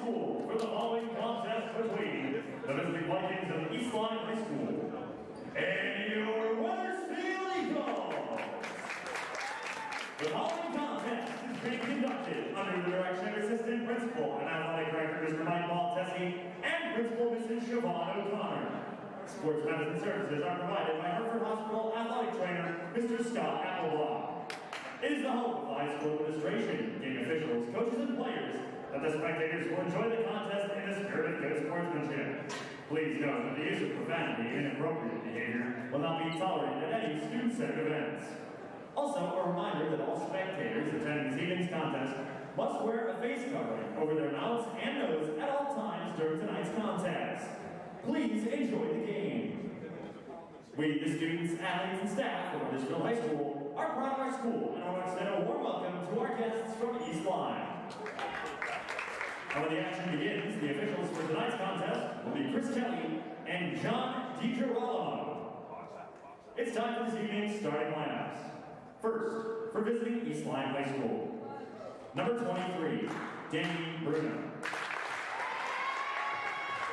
School for the following contest between the Varsity Vikings of East Lyme High School and your Wethersfield Eagles. The following contest is being conducted under the direction of Assistant Principal and Athletic Director Mr. Mike Maltesi and Principal Mrs. Siobhan O'Connor. Sports medicine services are provided by Hartford Hospital Athletic Trainer Mr. Scott Appleblock. It is the hope of the high school administration, game officials, coaches, and players that the spectators will enjoy the contest in a spirit of good sportsmanship. Please note that the use of profanity and inappropriate behavior will not be tolerated at any student-centered events. Also, a reminder that all spectators attending this evening's contest must wear a face covering over their mouths and nose at all times during tonight's contest. Please enjoy the game. We, the students, athletes, and staff of Wethersfield High School, are proud of our school and I want to extend a warm welcome to our guests from East Lyme. And when the action begins, the officials for tonight's contest will be Chris Kelly and John DiGirolamo. It's time for this evening's starting lineups. First, for visiting East Lyme High School, number 23, Danny Bruno.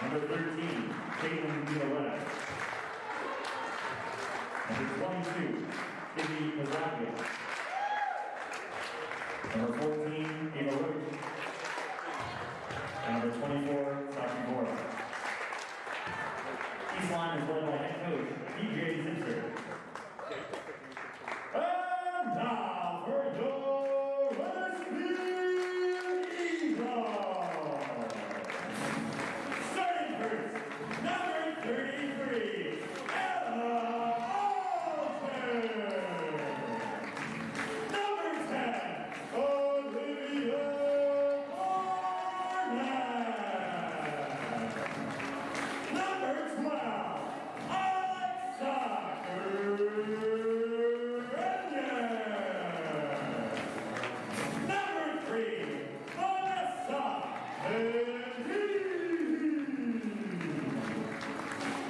Number 13, Caitlin DiLoretto. Number 22, Izzy Pazakis. Number 14, Ava Roach. And number 24, Sashi Bora. East Lyme is led by head coach DJ Zipser. And now for your Wethersfield Eagles. Starting first, number 33, Ella Alter. Number 10, Olivia. Number 12, Alexa Number 3, Vanessa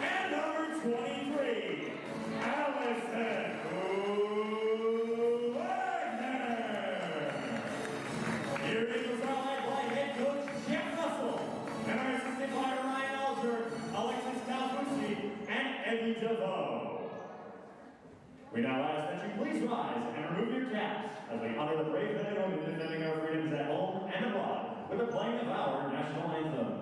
and number 23, Allison Wagner. Your Eagles are led by head coach Jeff Russell and are assisted by Ryan Alger, Alexis Calfucci, and Eddie DeVoe. We now ask that you please rise and remove your caps as we honor the brave men and women defending our freedoms at home and abroad with the playing of our national anthem.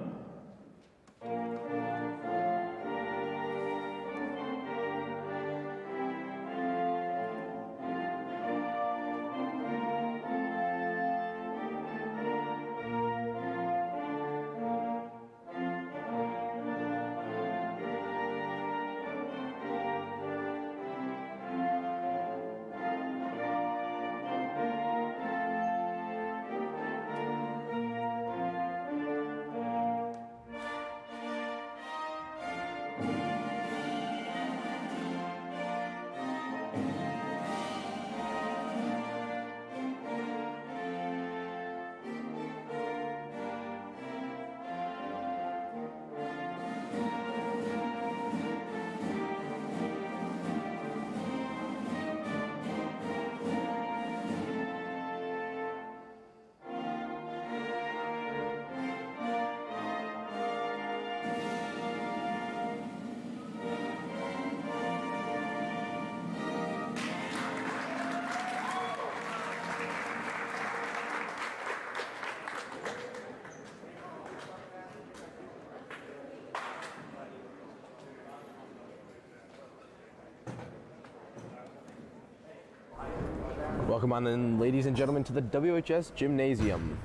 Welcome on in, ladies and gentlemen, to the WHS Gymnasium,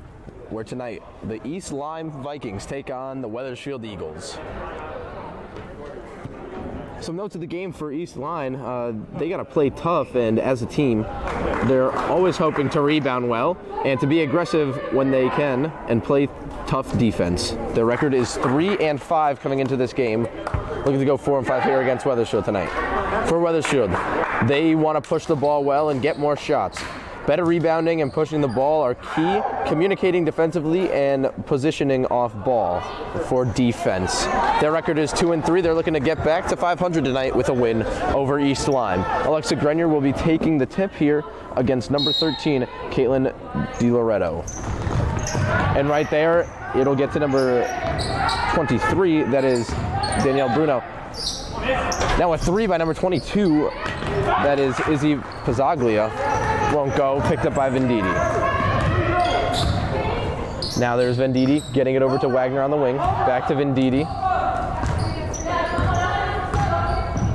where tonight the East Lyme Vikings take on the Wethersfield Eagles. Some notes of the game for East Lyme. They got to play tough, and as a team, they're always hoping to rebound well and to be aggressive when they can and play tough defense. Their record is 3-5 coming into this game, looking to go 4-5 here against Wethersfield tonight. For Wethersfield, they want to push the ball well and get more shots. Better rebounding and pushing the ball are key. Communicating defensively and positioning off ball for defense. Their record is 2-3. They're looking to get back to 500 tonight with a win over East Lyme. Alexa Grenier will be taking the tip here against number 13, Caitlin DiLoretto. And right there, it'll get to number 23. That is Danielle Bruno. Now a 3 by number 22. That is Izzy Pizzaglia. Won't go. Picked up by Venditti. Now there's Venditti getting it over to Wagner on the wing. Back to Venditti.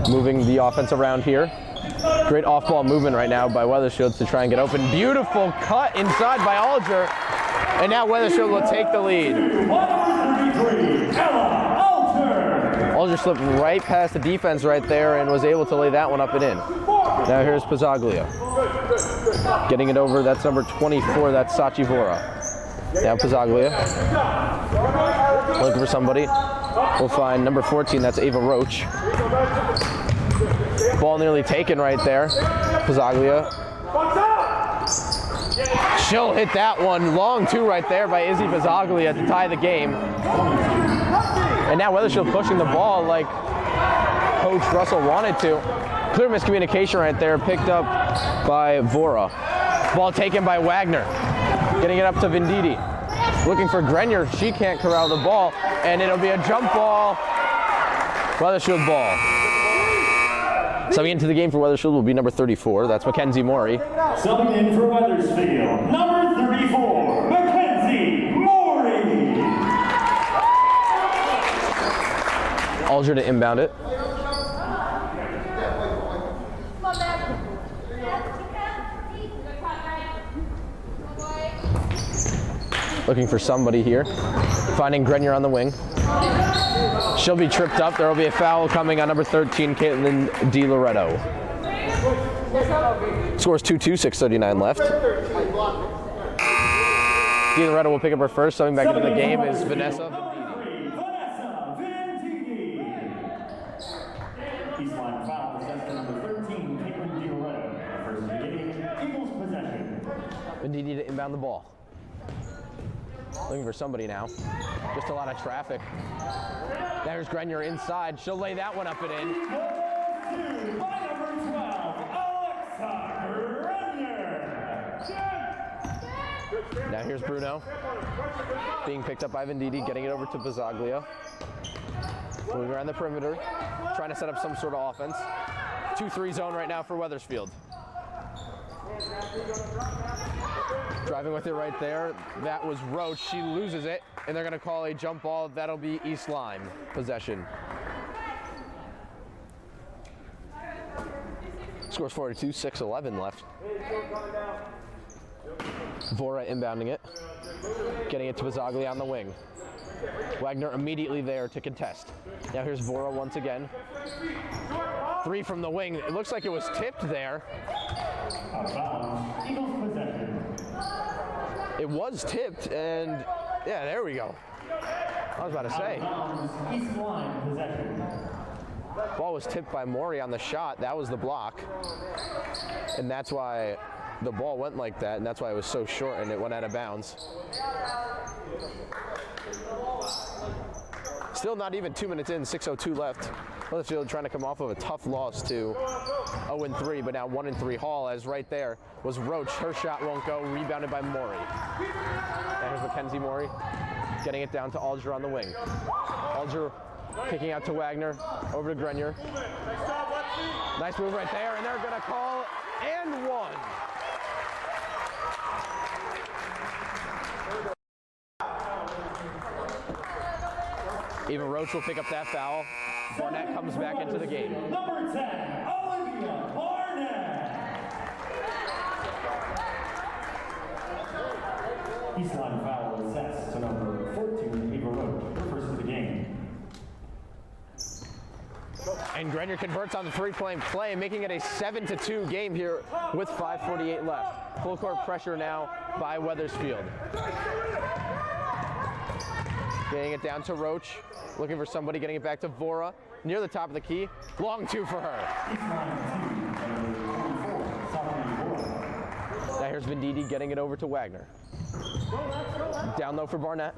Moving the offense around here. Great off-ball movement right now by Wethersfield to try and get open. Beautiful cut inside by Alger. And now Wethersfield will take the lead. Alger slipped right past the defense right there and was able to lay that one up and in. Now here's Pizzaglia. Getting it over, that's number 24, that's Sachi Vora. Now Pizzaglia. Looking for somebody. We'll find number 14, that's Ava Roach. Ball nearly taken right there. Pizzaglia. She'll hit that one. Long two right there by Izzy Pizzaglia to tie the game. And now Wethersfield pushing the ball like Coach Russell wanted to. Clear miscommunication right there, picked up by Vora. Ball taken by Wagner. Getting it up to Venditti. Looking for Grenier. She can't corral the ball. And it'll be a jump ball. Wethersfield ball. Subbing into the game for Wethersfield will be number 34. That's Mackenzie Morey. Subbing in for Wethersfield, number 34, Mackenzie Morey. Alger to inbound it. Looking for somebody here. Finding Grenier on the wing. She'll be tripped up. There will be a foul coming on number 13, Caitlin DiLoretto. Scores 2-2, 6:39 left. DiLoretto will pick up her first. Coming back into the game is Vanessa Venditti. Eastline foul possessed to number 13, Caitlin DiLoretto. First of the game, Eagles possession. Venditti to inbound the ball. Looking for somebody now. Just a lot of traffic. There's Grenier inside. She'll lay that one up and in. By number 12, Alexa Grenier. Now here's Bruno. Being picked up by Venditti, getting it over to Pizzaglia. Moving around the perimeter, trying to set up some sort of offense. 2-3 zone right now for Wethersfield. Driving with it right there. That was Roach. She loses it, and they're going to call a jump ball. That'll be East Lyme possession. Scores 42, 6:11 left. Vora inbounding it. Getting it to Pizzaglia on the wing. Wagner immediately there to contest. Now here's Vora once again. 3 from the wing. It looks like it was tipped there. Eagles possession. It was tipped, and yeah, there we go. I was about to say. East Lyme possession. Ball was tipped by Morey on the shot. That was the block. And that's why the ball went like that, and that's why it was so short and it went out of bounds. Still not even 2 minutes in, 6:02 left. Wethersfield trying to come off of a tough loss to 0-3, but now 1-3 Hall, as right there was Roach. Her shot won't go, rebounded by Morey. And here's Mackenzie Morey getting it down to Alger on the wing. Alger kicking out to Wagner, over to Grenier. Nice move right there, and they're gonna call and one. Eva Roach will pick up that foul. Barnett comes back into the game. Number 10, Olivia Barnett. Eastline foul assessed to number 14, Eva Roach, first of the game. And Grenier converts on the three-point play, making it a 7-2 game here with 5:48 left. Full court pressure now by Wethersfield. Getting it down to Roach, looking for somebody, getting it back to Vora, near the top of the key. Long two for her. Now here's Venditti getting it over to Wagner. Down low for Barnett.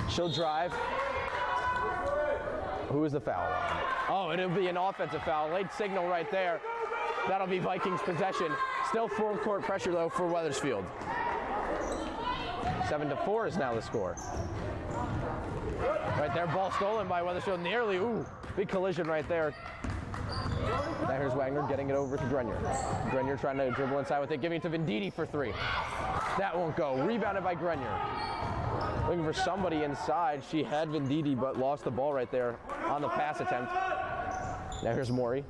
She'll drive. Who is the foul on? Oh, it'll be an offensive foul. Late signal right there. That'll be Vikings possession. Still full court pressure though for Wethersfield. 7-4 is now the score. Right there, ball stolen by Wethersfield. Nearly, ooh, big collision right there. Now here's Wagner getting it over to Grenier. Grenier trying to dribble inside with it, giving it to Venditti for 3. That won't go. Rebounded by Grenier. Looking for somebody inside. She had Venditti, but lost the ball right there on the pass attempt. Now here's Mori.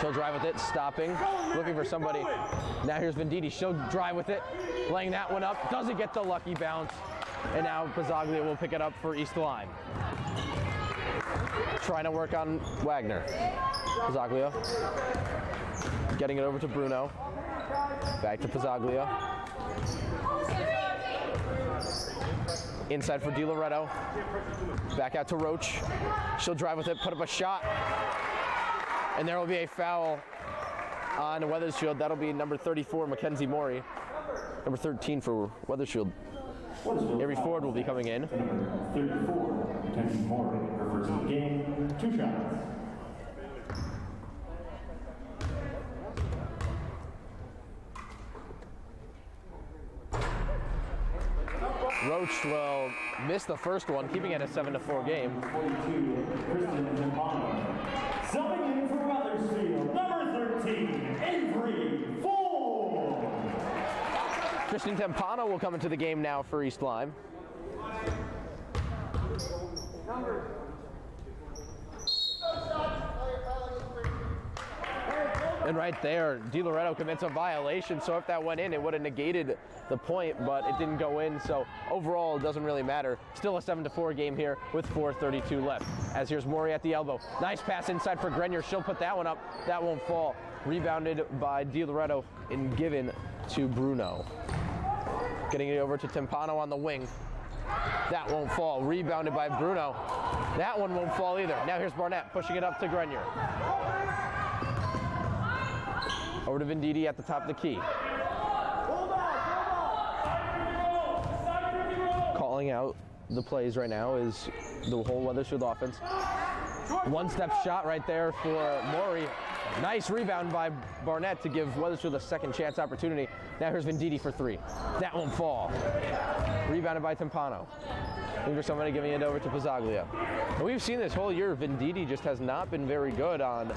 She'll drive with it, stopping, looking for somebody. Now here's Venditti. She'll drive with it, laying that one up. Doesn't get the lucky bounce. And now Pizzaglia will pick it up for East Lyme. Trying to work on Wagner. Pizzaglia getting it over to Bruno. Back to Pizzaglia. Inside for DiLoretto. Back out to Roach. She'll drive with it, put up a shot. And there will be a foul on Wethersfield. That'll be number 34, Mackenzie Mori. Number 13 for Wethersfield. Avery Ford will be coming in. 34, Mackenzie Mori, her first of the game, 2 shots. Roach will miss the first one, keeping it a 7-4 game. 42, Kristen Timpano. Subbing in for Wethersfield, number 13, Avery Ford. Kristen Timpano will come into the game now for East Lyme. And right there, DiLoretto commits a violation, so if that went in, it would have negated the point, but it didn't go in, so overall, it doesn't really matter. Still a 7-4 game here with 4:32 left. As here's Mori at the elbow. Nice pass inside for Grenier. She'll put that one up. That won't fall. Rebounded by DiLoretto and given to Bruno. Getting it over to Timpano on the wing. That won't fall. Rebounded by Bruno. That one won't fall either. Now here's Barnett pushing it up to Grenier. Over to Venditti at the top of the key. Calling out the plays right now is the whole Wethersfield offense. One-step shot right there for Mori. Nice rebound by Barnett to give Wethersfield a second chance opportunity. Now here's Venditti for 3. That won't fall. Rebounded by Timpano. Looking for somebody giving it over to Pizzaglia. And we've seen this whole year, Venditti just has not been very good on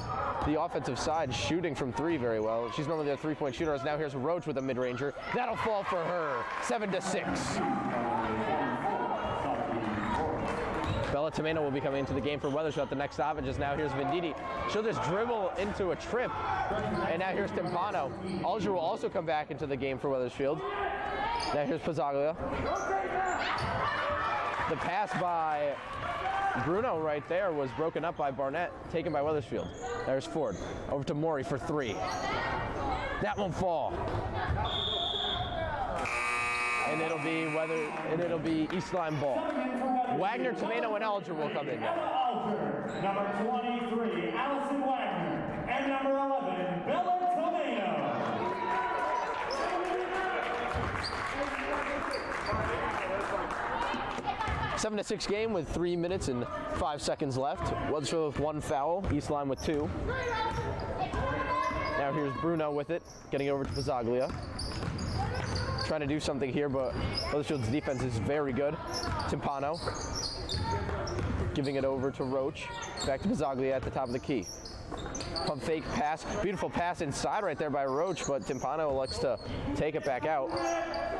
the offensive side, shooting from 3 very well. She's normally a 3-point shooter. Now here's Roach with a mid-ranger. That'll fall for her. 7-6. Bella Tomeno will be coming into the game for Wethersfield at the next stoppage. As now here's Venditti. She'll just dribble into a trip. And now here's Timpano. Alger will also come back into the game for Wethersfield. Now here's Pizzaglia. The pass by Bruno right there was broken up by Barnett, taken by Wethersfield. There's Ford. Over to Mori for 3. That won't fall. And it'll be East Lyme ball. Wagner, Tomeno, and Alger will come in now. Alger, number 23, Allison Wagner, and number 11, Bella Tomeno. 7-6 game with 3 minutes and 5 seconds left. Wethersfield with 1 foul, East Lyme with 2. Now here's Bruno with it, getting over to Pizzaglia. Trying to do something here, but Wethersfield's defense is very good. Timpano giving it over to Roach. Back to Pizzaglia at the top of the key. Pump fake pass, beautiful pass inside right there by Roach, but Timpano elects to take it back out.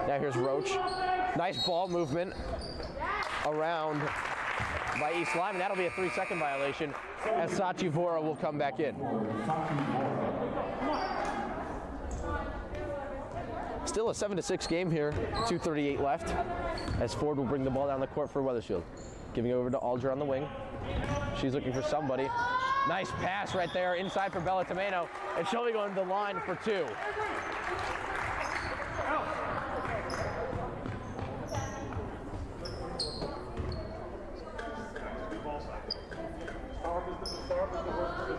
Now here's Roach. Nice ball movement around by East Lyme, and that'll be a 3-second violation as Sachi Vora will come back in. Still a 7-6 game here, 2:38 left, as Ford will bring the ball down the court for Wethersfield. Giving it over to Alger on the wing. She's looking for somebody. Nice pass right there inside for Bella Tomeno, and she'll be going to the line for 2.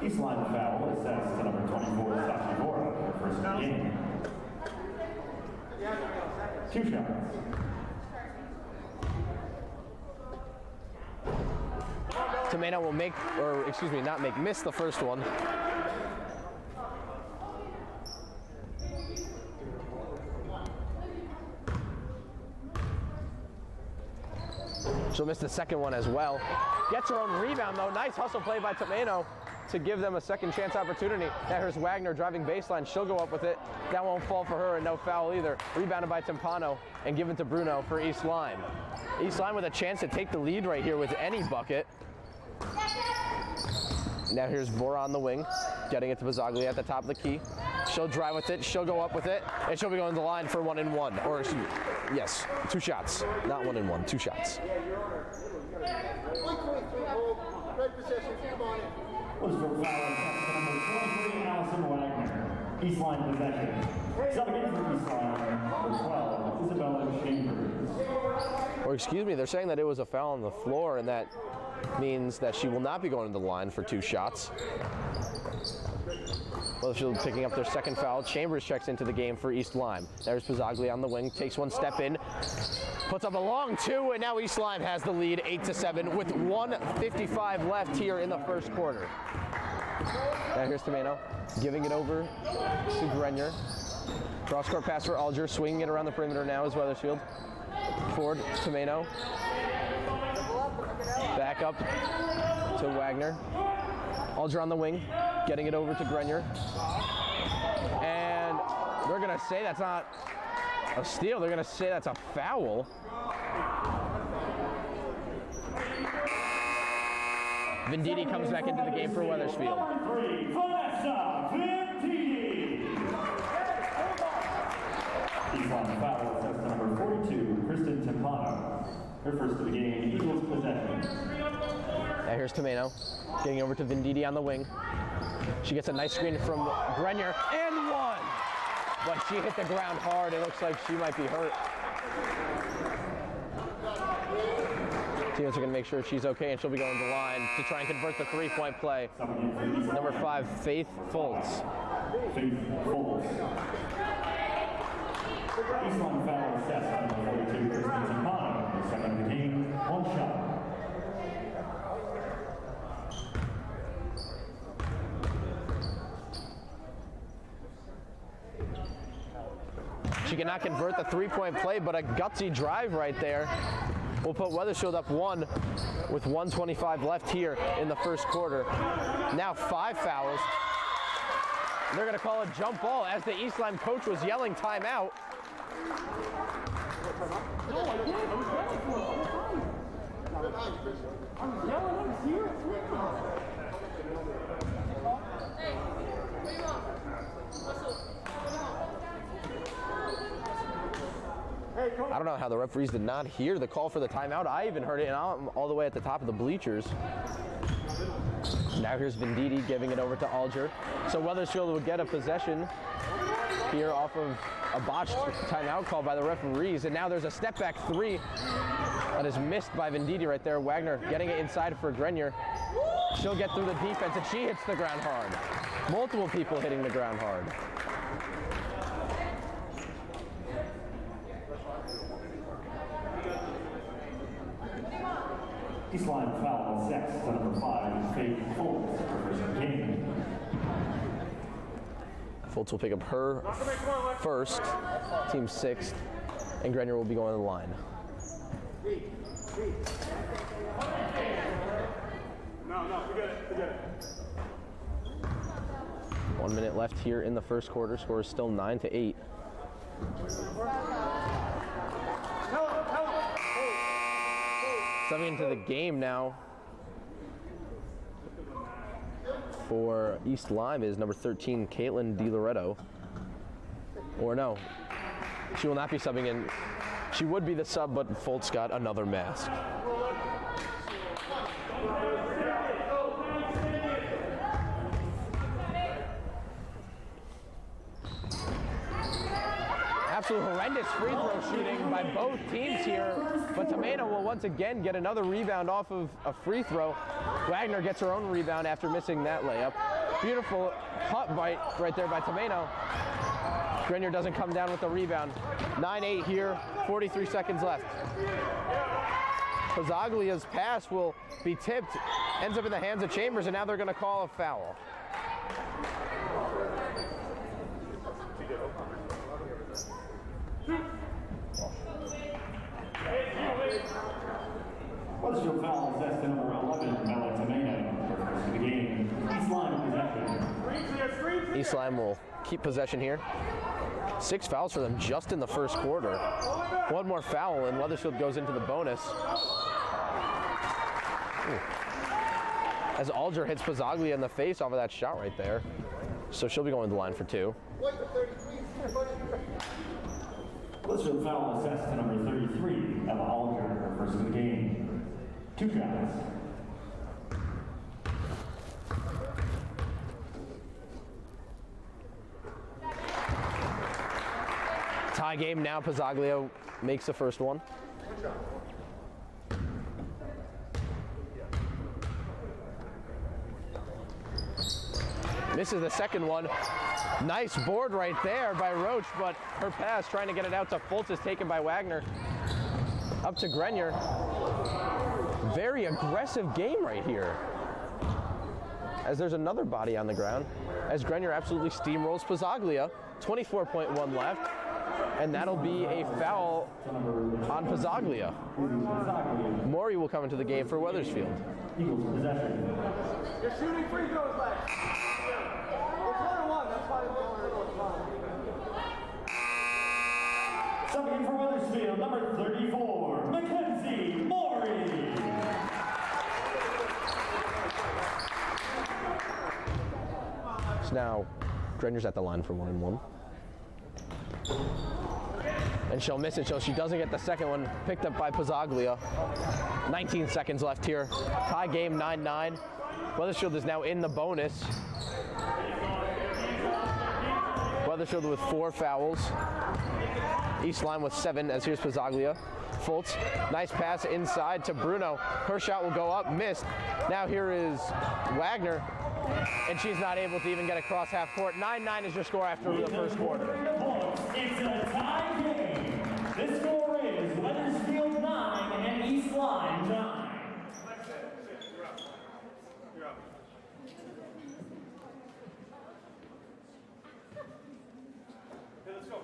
East Lyme foul assessed to number 24, Sachi Vora, first of the game. 2 shots. Tomeno will miss the first one. She'll miss the second one as well. Gets her own rebound though. Nice hustle play by Tomeno to give them a second chance opportunity. Now here's Wagner driving baseline. She'll go up with it. That won't fall for her, and no foul either. Rebounded by Timpano and given to Bruno for East Lyme. East Lyme with a chance to take the lead right here with any bucket. Now here's Vora on the wing, getting it to Pizzaglia at the top of the key. She'll drive with it, she'll go up with it, and she'll be going to the line for 1 and 1. Or, yes, 2 shots. Not 1 and 1, 2 shots. Was for foul number 23, Allison Wagner. East Lyme possession. Subbing in for East Lyme, number 12, Isabella Chambers. Or excuse me, they're saying that it was a foul on the floor, and that means that she will not be going to the line for 2 shots. Wethersfield picking up their second foul. Chambers checks into the game for East Lyme. There's Pizzaglia on the wing, takes one step in, puts up a long 2, and now East Lyme has the lead 8-7 with 1:55 left here in the first quarter. Now here's Tomeno, giving it over to Grenier. Cross-court pass for Alger, swinging it around the perimeter now is Wethersfield. Forward, Tomeno. Back up to Wagner. Alger on the wing, getting it over to Grenier. And they're going to say that's not a steal. They're going to say that's a foul. Venditti comes back into the game for Wethersfield. Number 3, Vanessa Venditti. East Lyme foul sets to number 42, Kristen Timpano. Her first of the game, Eagles possession. Now here's Tomeno, getting over to Venditti on the wing. She gets a nice screen from Grenier, and 1! But she hit the ground hard. It looks like she might be hurt. Teams are going to make sure she's okay, and she'll be going to the line to try and convert the 3-point play. Number 5, Faith Foltz. Faith Foltz. East Lyme foul assessed on number 42, Kristen Timpano. Second of the game, 1 shot. She cannot convert the 3-point play, but a gutsy drive right there will put Wethersfield up 1 with 1:25 left here in the first quarter. Now 5 fouls. They're going to call a jump ball as the East Lyme coach was yelling timeout. I don't know how the referees did not hear the call for the timeout. I even heard it, and I'm all the way at the top of the bleachers. Now here's Venditti giving it over to Alger. So Wethersfield will get a possession here off of a botched timeout call by the referees. And now there's a step back 3 that is missed by Venditti right there. Wagner getting it inside for Grenier. She'll get through the defense, and she hits the ground hard. Multiple people hitting the ground hard. East Lyme foul sets to number 5, Faith Foltz, her first of the game. Foltz will pick up her first, team 6th, and Grenier will be going to the line. No, forget it. 1 minute left here in the first quarter. Score is still 9-8. Subbing into the game now for East Lyme is number 13, Caitlin DiLoretto. Or no, she will not be subbing in. She would be the sub, but Foltz got another mask. Absolute horrendous free throw shooting by both teams here, but Tomeno will once again get another rebound off of a free throw. Wagner gets her own rebound after missing that layup. Beautiful cut bite right there by Tomeno. Grenier doesn't come down with the rebound. 9-8 here, 43 seconds left. Pizzaglia's pass will be tipped, ends up in the hands of Chambers, and now they're going to call a foul. Wethersfield foul assessed to number 11, Bella Tomeno, for first of the game. East Lyme possession. East Lyme will keep possession here. 6 fouls for them just in the first quarter. One more foul and Wethersfield goes into the bonus. Ooh. As Alger hits Pizzaglia in the face off of that shot right there. So she'll be going to the line for 2. Wethersfield foul assessed to number 33, Ella Alger, for first of the game. 2 shots. Tie game now. Pizzaglia makes the first one. Misses the second one. Nice board right there by Roach, but her pass trying to get it out to Fultz is taken by Wagner. Up to Grenier. Very aggressive game right here. As there's another body on the ground. As Grenier absolutely steamrolls Pizzaglia. 24.1 left. And that'll be a foul on Pizzaglia. Maury will come into the game for Wethersfield. Eagles possession. You're shooting free throws, Lex. It's 1-1. That's why it's Subbing for Wethersfield, number 34, Mackenzie Maury. So now Grenier's at the line for 1-1. And she'll miss it, so she doesn't get the second one, picked up by Pizzaglia. 19 seconds left here. Tie game 9-9. Wethersfield is now in the bonus. Wethersfield with 4 fouls. East Lyme with 7, as here's Pizzaglia. Fultz, nice pass inside to Bruno. Her shot will go up, missed. Now here is Wagner, and she's not able to even get across half court. 9-9 is your score after the first quarter. It's a tie game. The score is Wethersfield 9 and East Lyme 9. Let's go.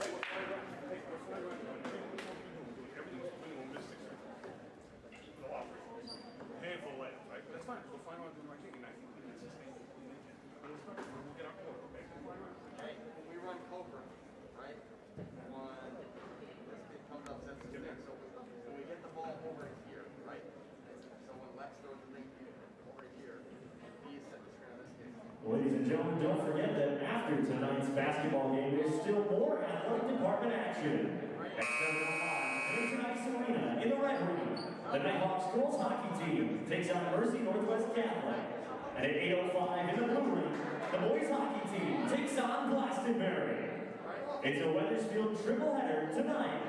Handful left, right? That's fine. We'll find out my king, and I think it's the same. We'll get our core, okay? Right? When we run Cobra, right? One, this kid comes up, sets his thing. So when we get the ball over here, right? So when Lex throws the thing over here, he is set the screen on this kid. Ladies and gentlemen, don't forget that after tonight's basketball game, there's still more athletic department action. At 7:05, Ice Arena in the Red Room, the Nighthawks girls hockey team takes on Mercy Northwest Catholic. And at 8:05 in the Blue Room, the boys hockey team takes on Glastonbury. It's a Wethersfield triple header tonight.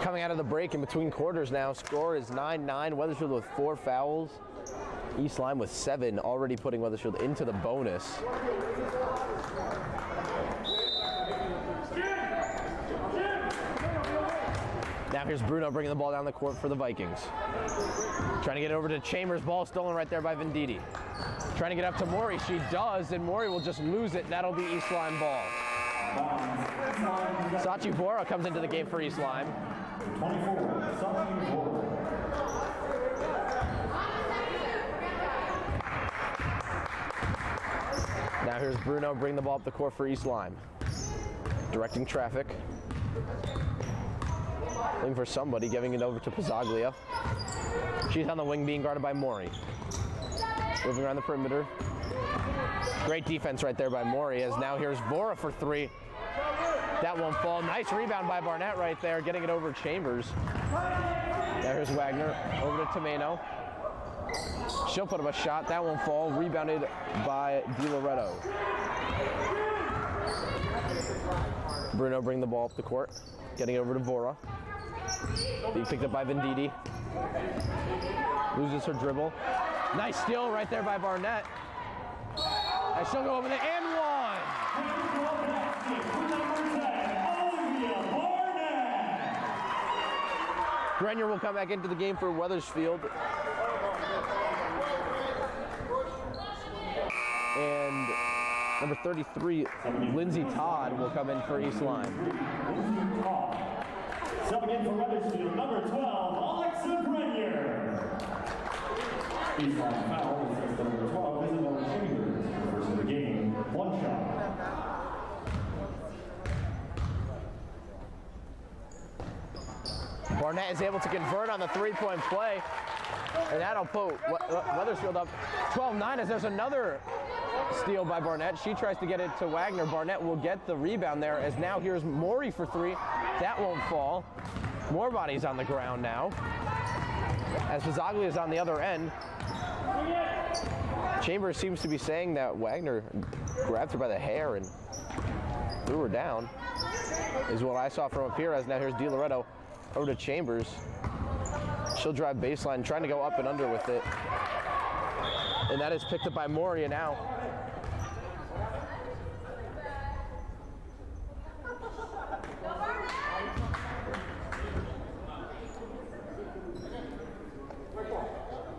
Coming out of the break in between quarters now, score is 9-9. Wethersfield with 4 fouls. East Lyme with 7, already putting Wethersfield into the bonus. Now here's Bruno bringing the ball down the court for the Vikings. Trying to get it over to Chambers, ball stolen right there by Venditti. Trying to get up to Maury, she does, and Maury will just lose it, and that'll be East Lyme ball. Sachi Bora comes into the game for East Lyme. 24, Sachi Bora. Now here's Bruno bringing the ball up the court for East Lyme. Directing traffic. Looking for somebody, giving it over to Pizzaglia. She's on the wing being guarded by Maury. Moving around the perimeter. Great defense right there by Maury, as now here's Vora for 3. That won't fall. Nice rebound by Barnett right there, getting it over Chambers. Now here's Wagner, over to Tomeno. She'll put up a shot, that won't fall. Rebounded by DiLoretto. Bruno bring the ball up the court, getting it over to Vora. Being picked up by Venditti. Loses her dribble. Nice steal right there by Barnett. And she'll go over the and one. Grenier will come back into the game for Wethersfield. And number 33, Lindsay Todd, will come in for East Lyme. Subbing in for Wethersfield, number 12, Alexa Grenier. East Lyme foul, that's number 12, Isabella Chambers. First of the game, 1 shot. Barnett is able to convert on the three-point play, and that'll put Wethersfield up 12-9 as there's another steal by Barnett. She tries to get it to Wagner. Barnett will get the rebound there, as now here's Maury for 3. That won't fall. More bodies on the ground now, as Pizzaglia is on the other end. Chambers seems to be saying that Wagner grabbed her by the hair and threw her down, is what I saw from up here, as now here's DiLoretto over to Chambers. She'll drive baseline, trying to go up and under with it. And that is picked up by Moria now.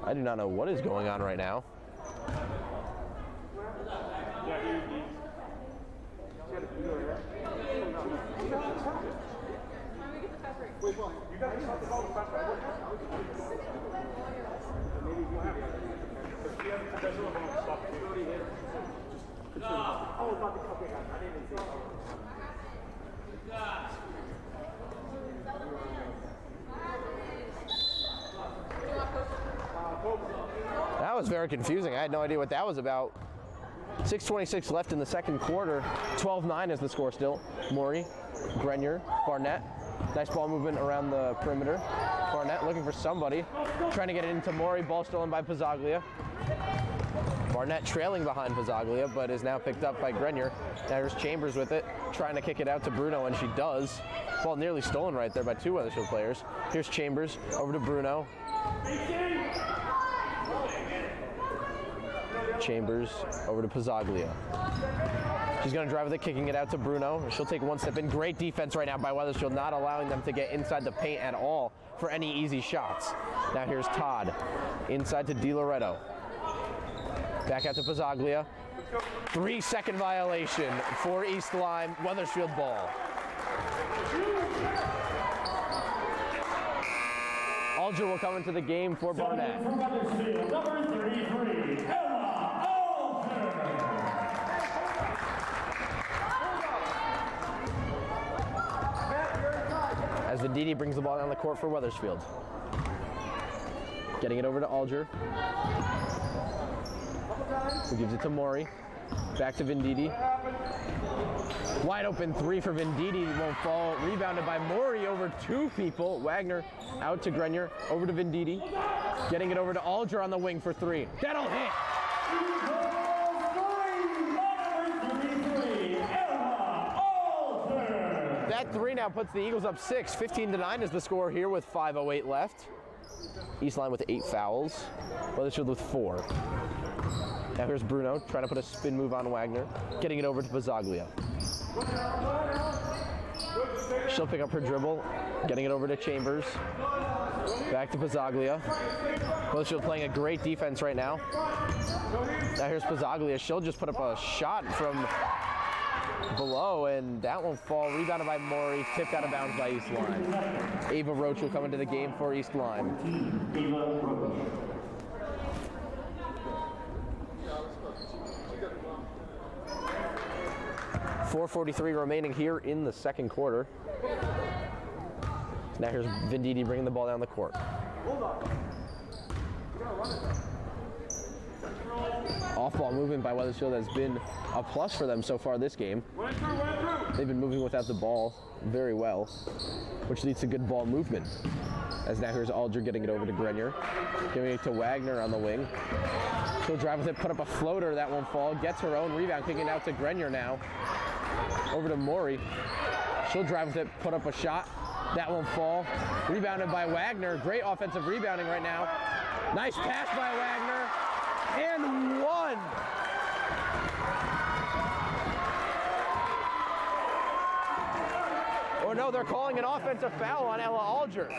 I do not know what is going on right now. Wait, well, you got to talk about the fast break. Maybe you have it. If you have a special about stop it. Oh, not the okay, I didn't even see it. That was very confusing. I had no idea what that was about. 6:26 left in the second quarter. 12-9 is the score still. Maury, Grenier, Barnett. Nice ball movement around the perimeter. Barnett looking for somebody. Trying to get it into Maury. Ball stolen by Pizzaglia. Barnett trailing behind Pizzaglia, but is now picked up by Grenier. Now here's Chambers with it. Trying to kick it out to Bruno, and she does. Ball nearly stolen right there by 2 Wethersfield players. Here's Chambers over to Bruno. Chambers over to Pizzaglia. She's going to drive with it, kicking it out to Bruno. She'll take one step in. Great defense right now by Wethersfield, not allowing them to get inside the paint at all for any easy shots. Now here's Todd inside to DiLoretto. Back out to Pizzaglia. 3-second violation for East Lyme. Wethersfield ball. Alger will come into the game for Barnett. For Wethersfield, number 33, Emma Alger. As Venditti brings the ball down the court for Wethersfield. Getting it over to Alger. Who gives it to Maury. Back to Venditti. Wide open 3 for Venditti. Won't fall. Rebounded by Maury over 2 people. Wagner out to Grenier. Over to Venditti. Getting it over to Alger on the wing for 3. That'll hit. That 3 now puts the Eagles up 6. 15-9 is the score here with 5:08 left. East Lyme with 8 fouls. Wethersfield with 4. Now here's Bruno trying to put a spin move on Wagner. Getting it over to Pizzaglia. She'll pick up her dribble. Getting it over to Chambers. Back to Pizzaglia. Wethersfield playing a great defense right now. Now here's Pizzaglia. She'll just put up a shot from below, and that won't fall. Rebounded by Maury, tipped out of bounds by East Lyme. Ava Roach will come into the game for East Lyme. 4:43 remaining here in the second quarter. Now here's Venditti bringing the ball down the court. Off-ball movement by Wethersfield has been a plus for them so far this game. They've been moving without the ball very well, which leads to good ball movement. As now here's Alger getting it over to Grenier. Giving it to Wagner on the wing. She'll drive with it, put up a floater, that won't fall. Gets her own rebound, kicking it out to Grenier now. Over to Maury. She'll drive with it, put up a shot. That won't fall. Rebounded by Wagner. Great offensive rebounding right now. Nice pass by Wagner. And 1. Oh no, they're calling an offensive foul on Ella Alger.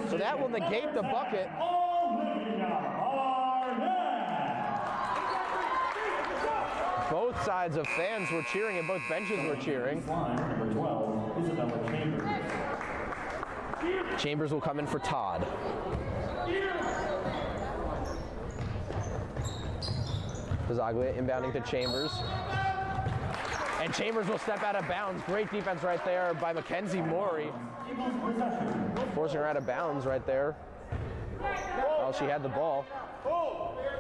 So that will negate the bucket. Both sides of fans were cheering and both benches were cheering. Number 12, Isabella Chambers. Chambers will come in for Todd. Pizzaglia inbounding to Chambers. And Chambers will step out of bounds. Great defense right there by Mackenzie Morey. Forcing her out of bounds right there. Oh, she had the ball.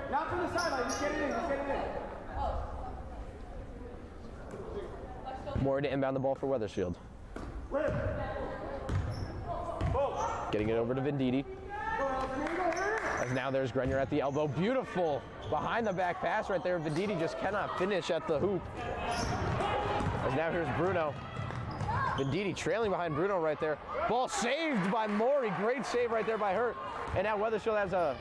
Not from the sideline, just get it in, Morey to inbound the ball for Wethersfield. Getting it over to Venditti. As now there's Grenier at the elbow. Beautiful behind the back pass right there. Venditti just cannot finish at the hoop. As now here's Bruno. Venditti trailing behind Bruno right there. Ball saved by Morey. Great save right there by her. And now Wethersfield has a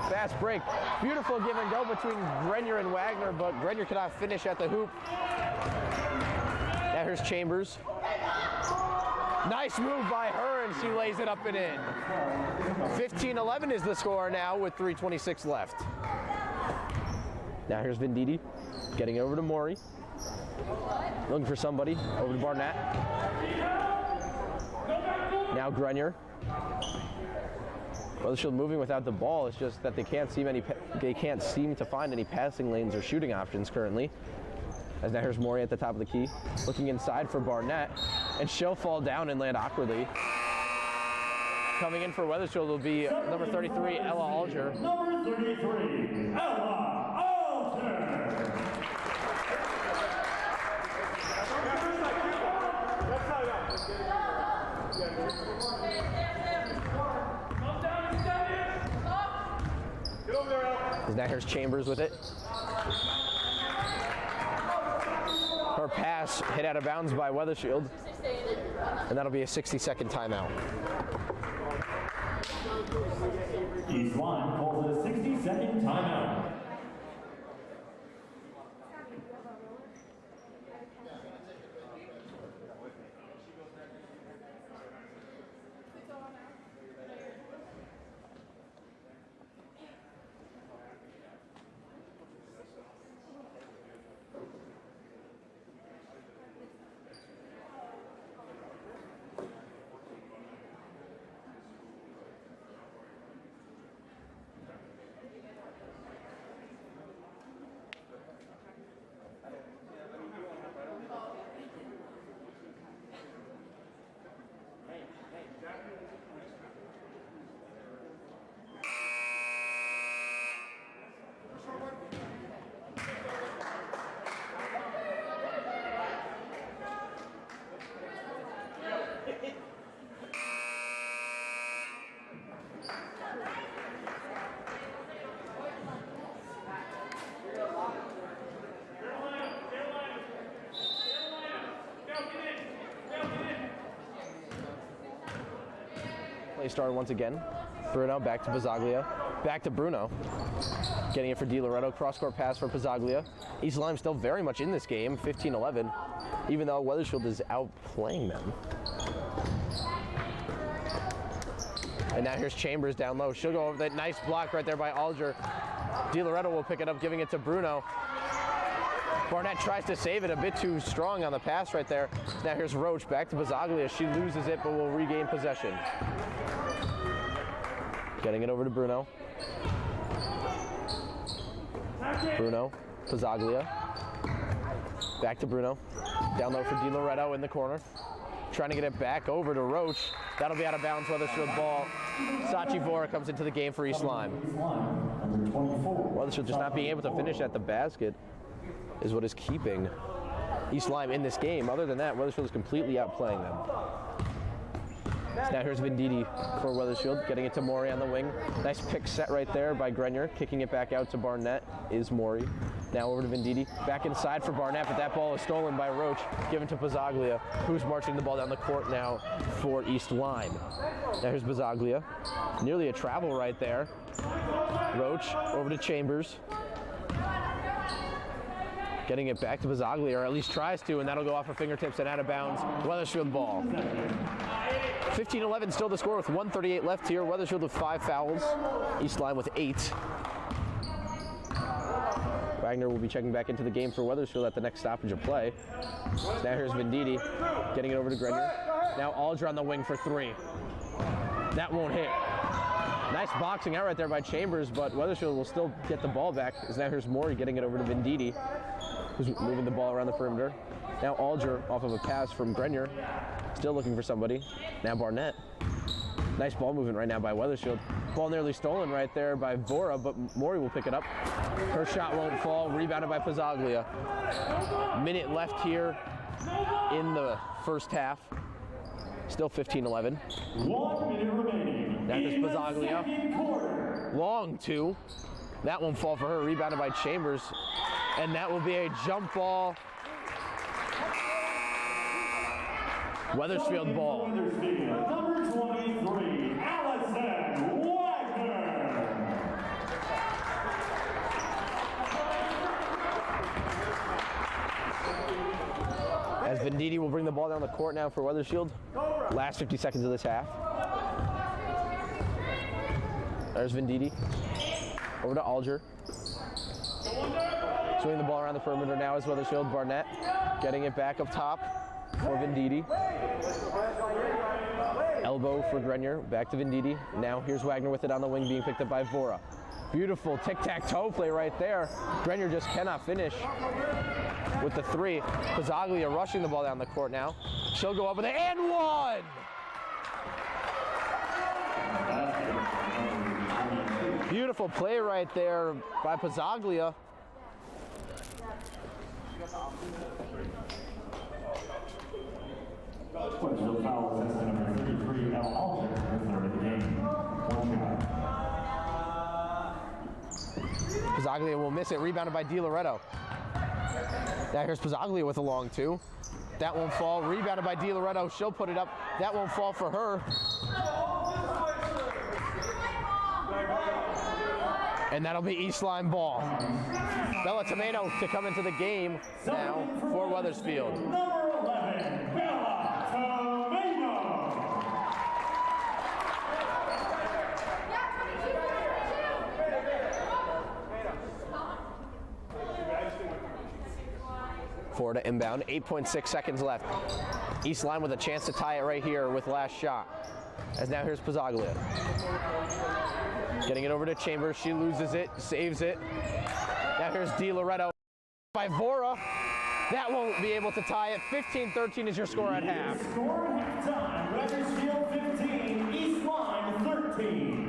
fast break. Beautiful give and go between Grenier and Wagner, but Grenier cannot finish at the hoop. Now here's Chambers. Nice move by her, and she lays it up and in. 15-11 is the score now with 3:26 left. Now here's Venditti, getting over to Morey. Looking for somebody, over to Barnett. Now Grenier. Wethersfield moving without the ball. It's just that they can't seem to find any passing lanes or shooting options currently. As now here's Morey at the top of the key, looking inside for Barnett, and she'll fall down and land awkwardly. Coming in for Wethersfield will be number 33, Ella Alger. Number 33, Ella Alger. As now here's Chambers with it. Her pass hit out of bounds by Wethersfield, and that'll be a 60-second timeout. East Lyme calls it a 60-second timeout. Play started once again. Bruno back to Pizzaglia. Back to Bruno. Getting it for Di Loretto. Cross-court pass for Pizzaglia. East Lyme still very much in this game, 15-11, even though Wethersfield is outplaying them. And now here's Chambers down low. She'll go over that nice block right there by Alger. Di Loretto will pick it up, giving it to Bruno. Barnett tries to save it, a bit too strong on the pass right there. Now here's Roach back to Pizzaglia. She loses it, but will regain possession. Getting it over to Bruno. Bruno, Pizzaglia. Back to Bruno. Down low for Di Loretto in the corner. Trying to get it back over to Roach. That'll be out of bounds. Wethersfield ball. Sachi Vora comes into the game for East Lyme. Wethersfield just not being able to finish at the basket is what is keeping East Lyme in this game. Other than that, Wethersfield is completely outplaying them. Now here's Venditti for Wethersfield, getting it to Morey on the wing. Nice pick set right there by Grenier. Kicking it back out to Barnett is Morey. Now over to Venditti. Back inside for Barnett, but that ball is stolen by Roach, given to Pizzaglia, who's marching the ball down the court now for East Lyme. Now here's Pizzaglia. Nearly a travel right there. Roach over to Chambers. Getting it back to Pizzaglia, or at least tries to, and that'll go off her fingertips and out of bounds. Wethersfield ball. 15-11 still the score with 1:38 left here. Wethersfield with 5 fouls. East Lyme with 8. Wagner will be checking back into the game for Wethersfield at the next stoppage of play. So now here's Venditti getting it over to Grenier. Now Aldra on the wing for 3. That won't hit. Nice boxing out right there by Chambers, but Wethersfield will still get the ball back. As now here's Maury getting it over to Venditti, who's moving the ball around the perimeter. Now Aldra off of a pass from Grenier, still looking for somebody. Now Barnett. Nice ball movement right now by Wethersfield. Ball nearly stolen right there by Vora, but Maury will pick it up. Her shot won't fall, rebounded by Pizzaglia. Minute left here in the first half. Still 15-11. 1 minute remaining. Now there's Pizzaglia. Long 2. That won't fall for her, rebounded by Chambers. And that will be a jump ball. Wethersfield ball. Wethersfield, number 23, Allison Wagner. As Venditti will bring the ball down the court now for Wethersfield. Last 50 seconds of this half. There's Venditti. Over to Alger. Swinging the ball around the perimeter now is Wethersfield. Barnett getting it back up top for Venditti. Elbow for Grenier. Back to Venditti. Now here's Wagner with it on the wing, being picked up by Vora. Beautiful tic-tac-toe play right there. Grenier just cannot finish with the 3. Pizzaglia rushing the ball down the court now. She'll go up with it, and 1! Beautiful play right there by Pizzaglia. Wethersfield foul assistant number 33, Al Alger, her third of the game. 1 shot. Pizzaglia will miss it, rebounded by Di Loretto. Now here's Pizzaglia with a long 2. That won't fall, rebounded by Di Loretto. She'll put it up. That won't fall for her. And that'll be East Lyme ball. Bella Tomato to come into the game now for Wethersfield. Number 11, Bella Tomato. Florida inbound, 8.6 seconds left. East Lyme with a chance to tie it right here with last shot. As now here's Pizzaglia. Getting it over to Chambers, she loses it, saves it. Now here's Di Loretto by Vora. That won't be able to tie it. 15-13 is your score at half. Score at halftime, Wethersfield 15, East Lyme 13.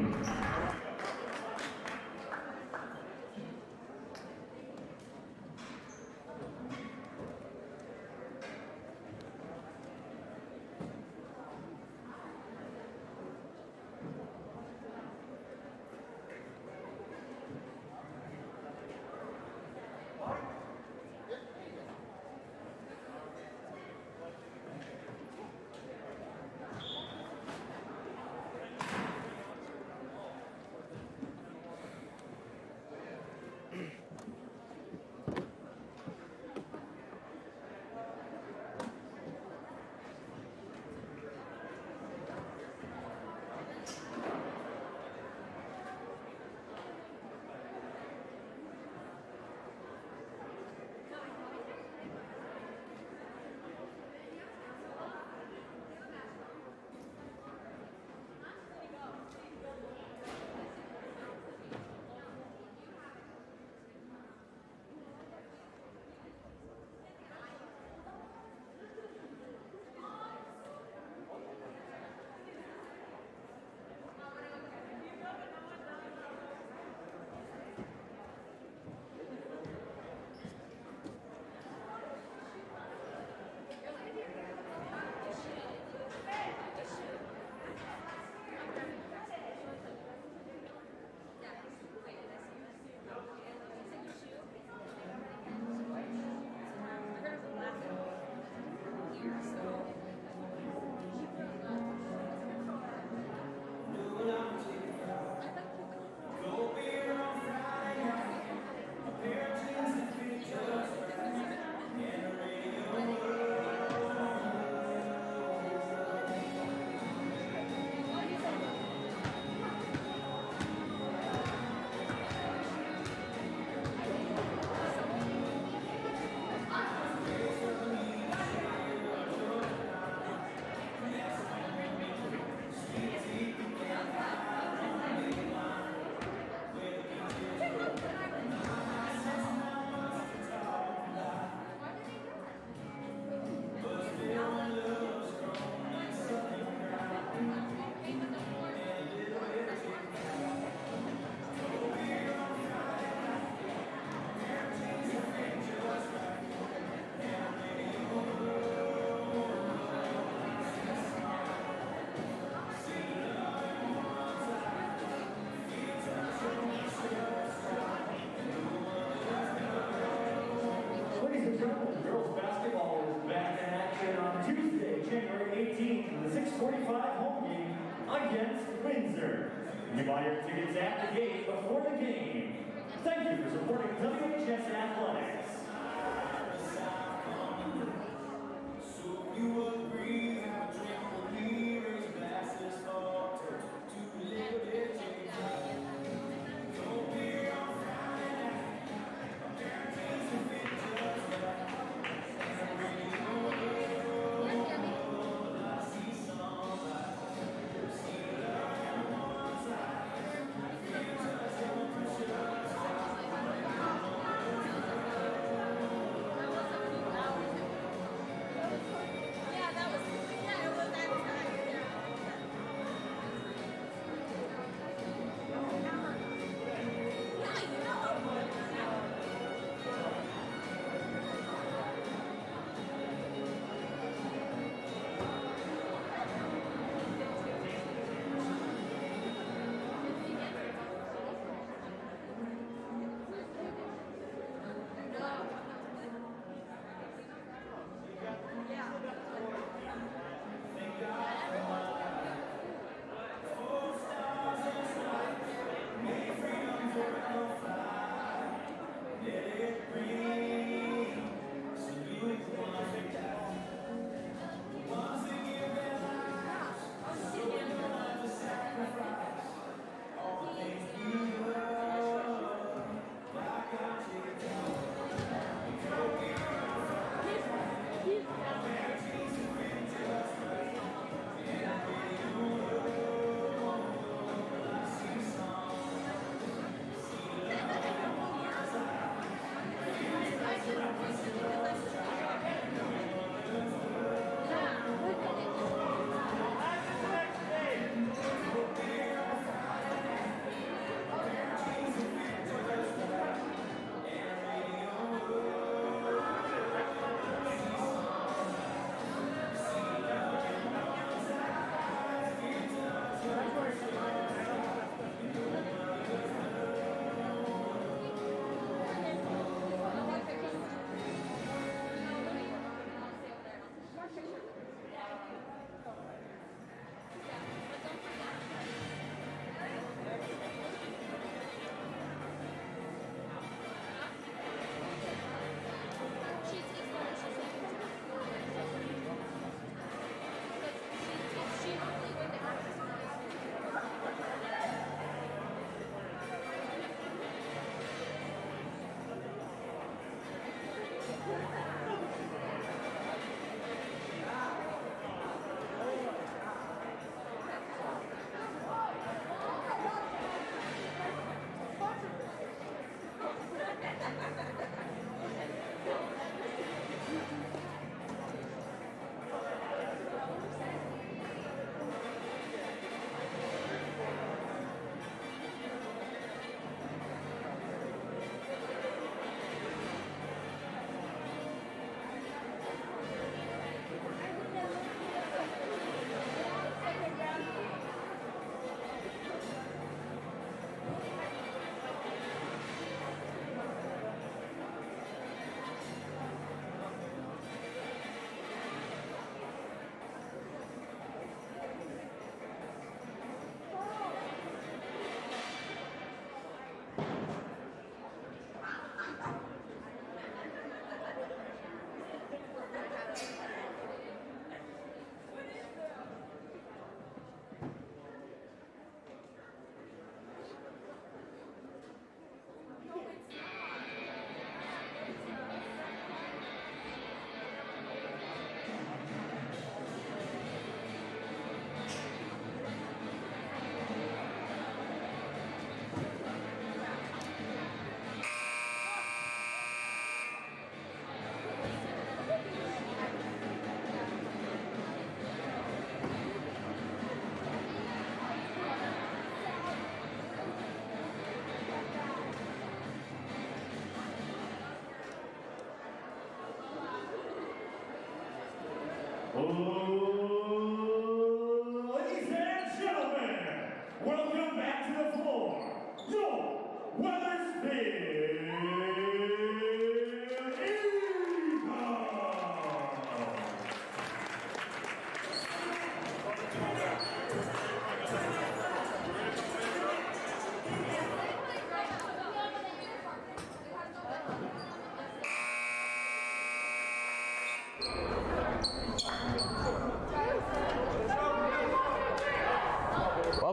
6:45 home game against Windsor. You buy your tickets at the gate before the game. Thank you for supporting WHS Athletics.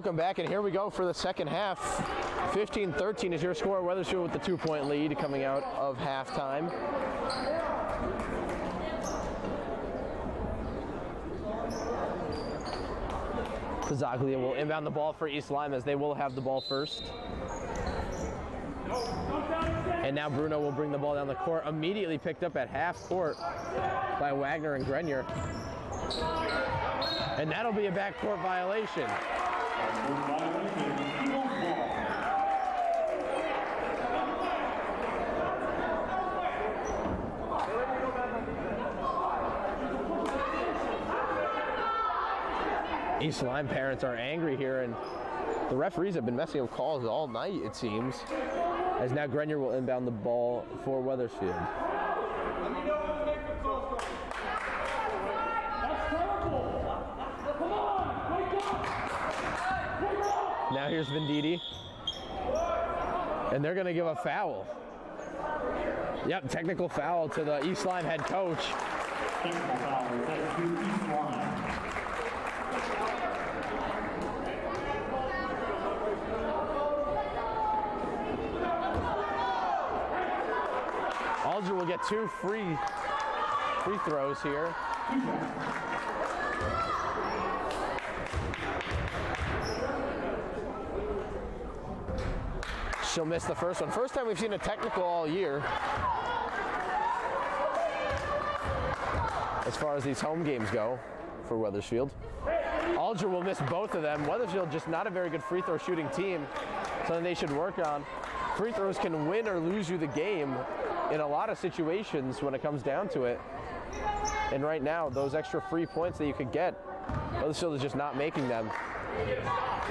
Welcome back, and here we go for the second half. 15-13 is your score. Wethersfield with the 2-point lead coming out of halftime. Pizzaglia will inbound the ball for East Lyme as they will have the ball first. And now Bruno will bring the ball down the court, immediately picked up at half court by Wagner and Grenier. And that'll be a backcourt violation. East Lyme parents are angry here, and the referees have been messing up calls all night, it seems, as now Grenier will inbound the ball for Wethersfield. Now here's Venditti, and they're going to give a foul. Yep, technical foul to the East Lyme head coach. Technical foul, that's to East Lyme. Alger will get 2 free throws here. She'll miss the first one. First time we've seen a technical all year as far as these home games go for Wethersfield. Alger will miss both of them. Wethersfield just not a very good free throw shooting team, something they should work on. Free throws can win or lose you the game in a lot of situations when it comes down to it. And right now, those extra free points that you could get, Wethersfield is just not making them.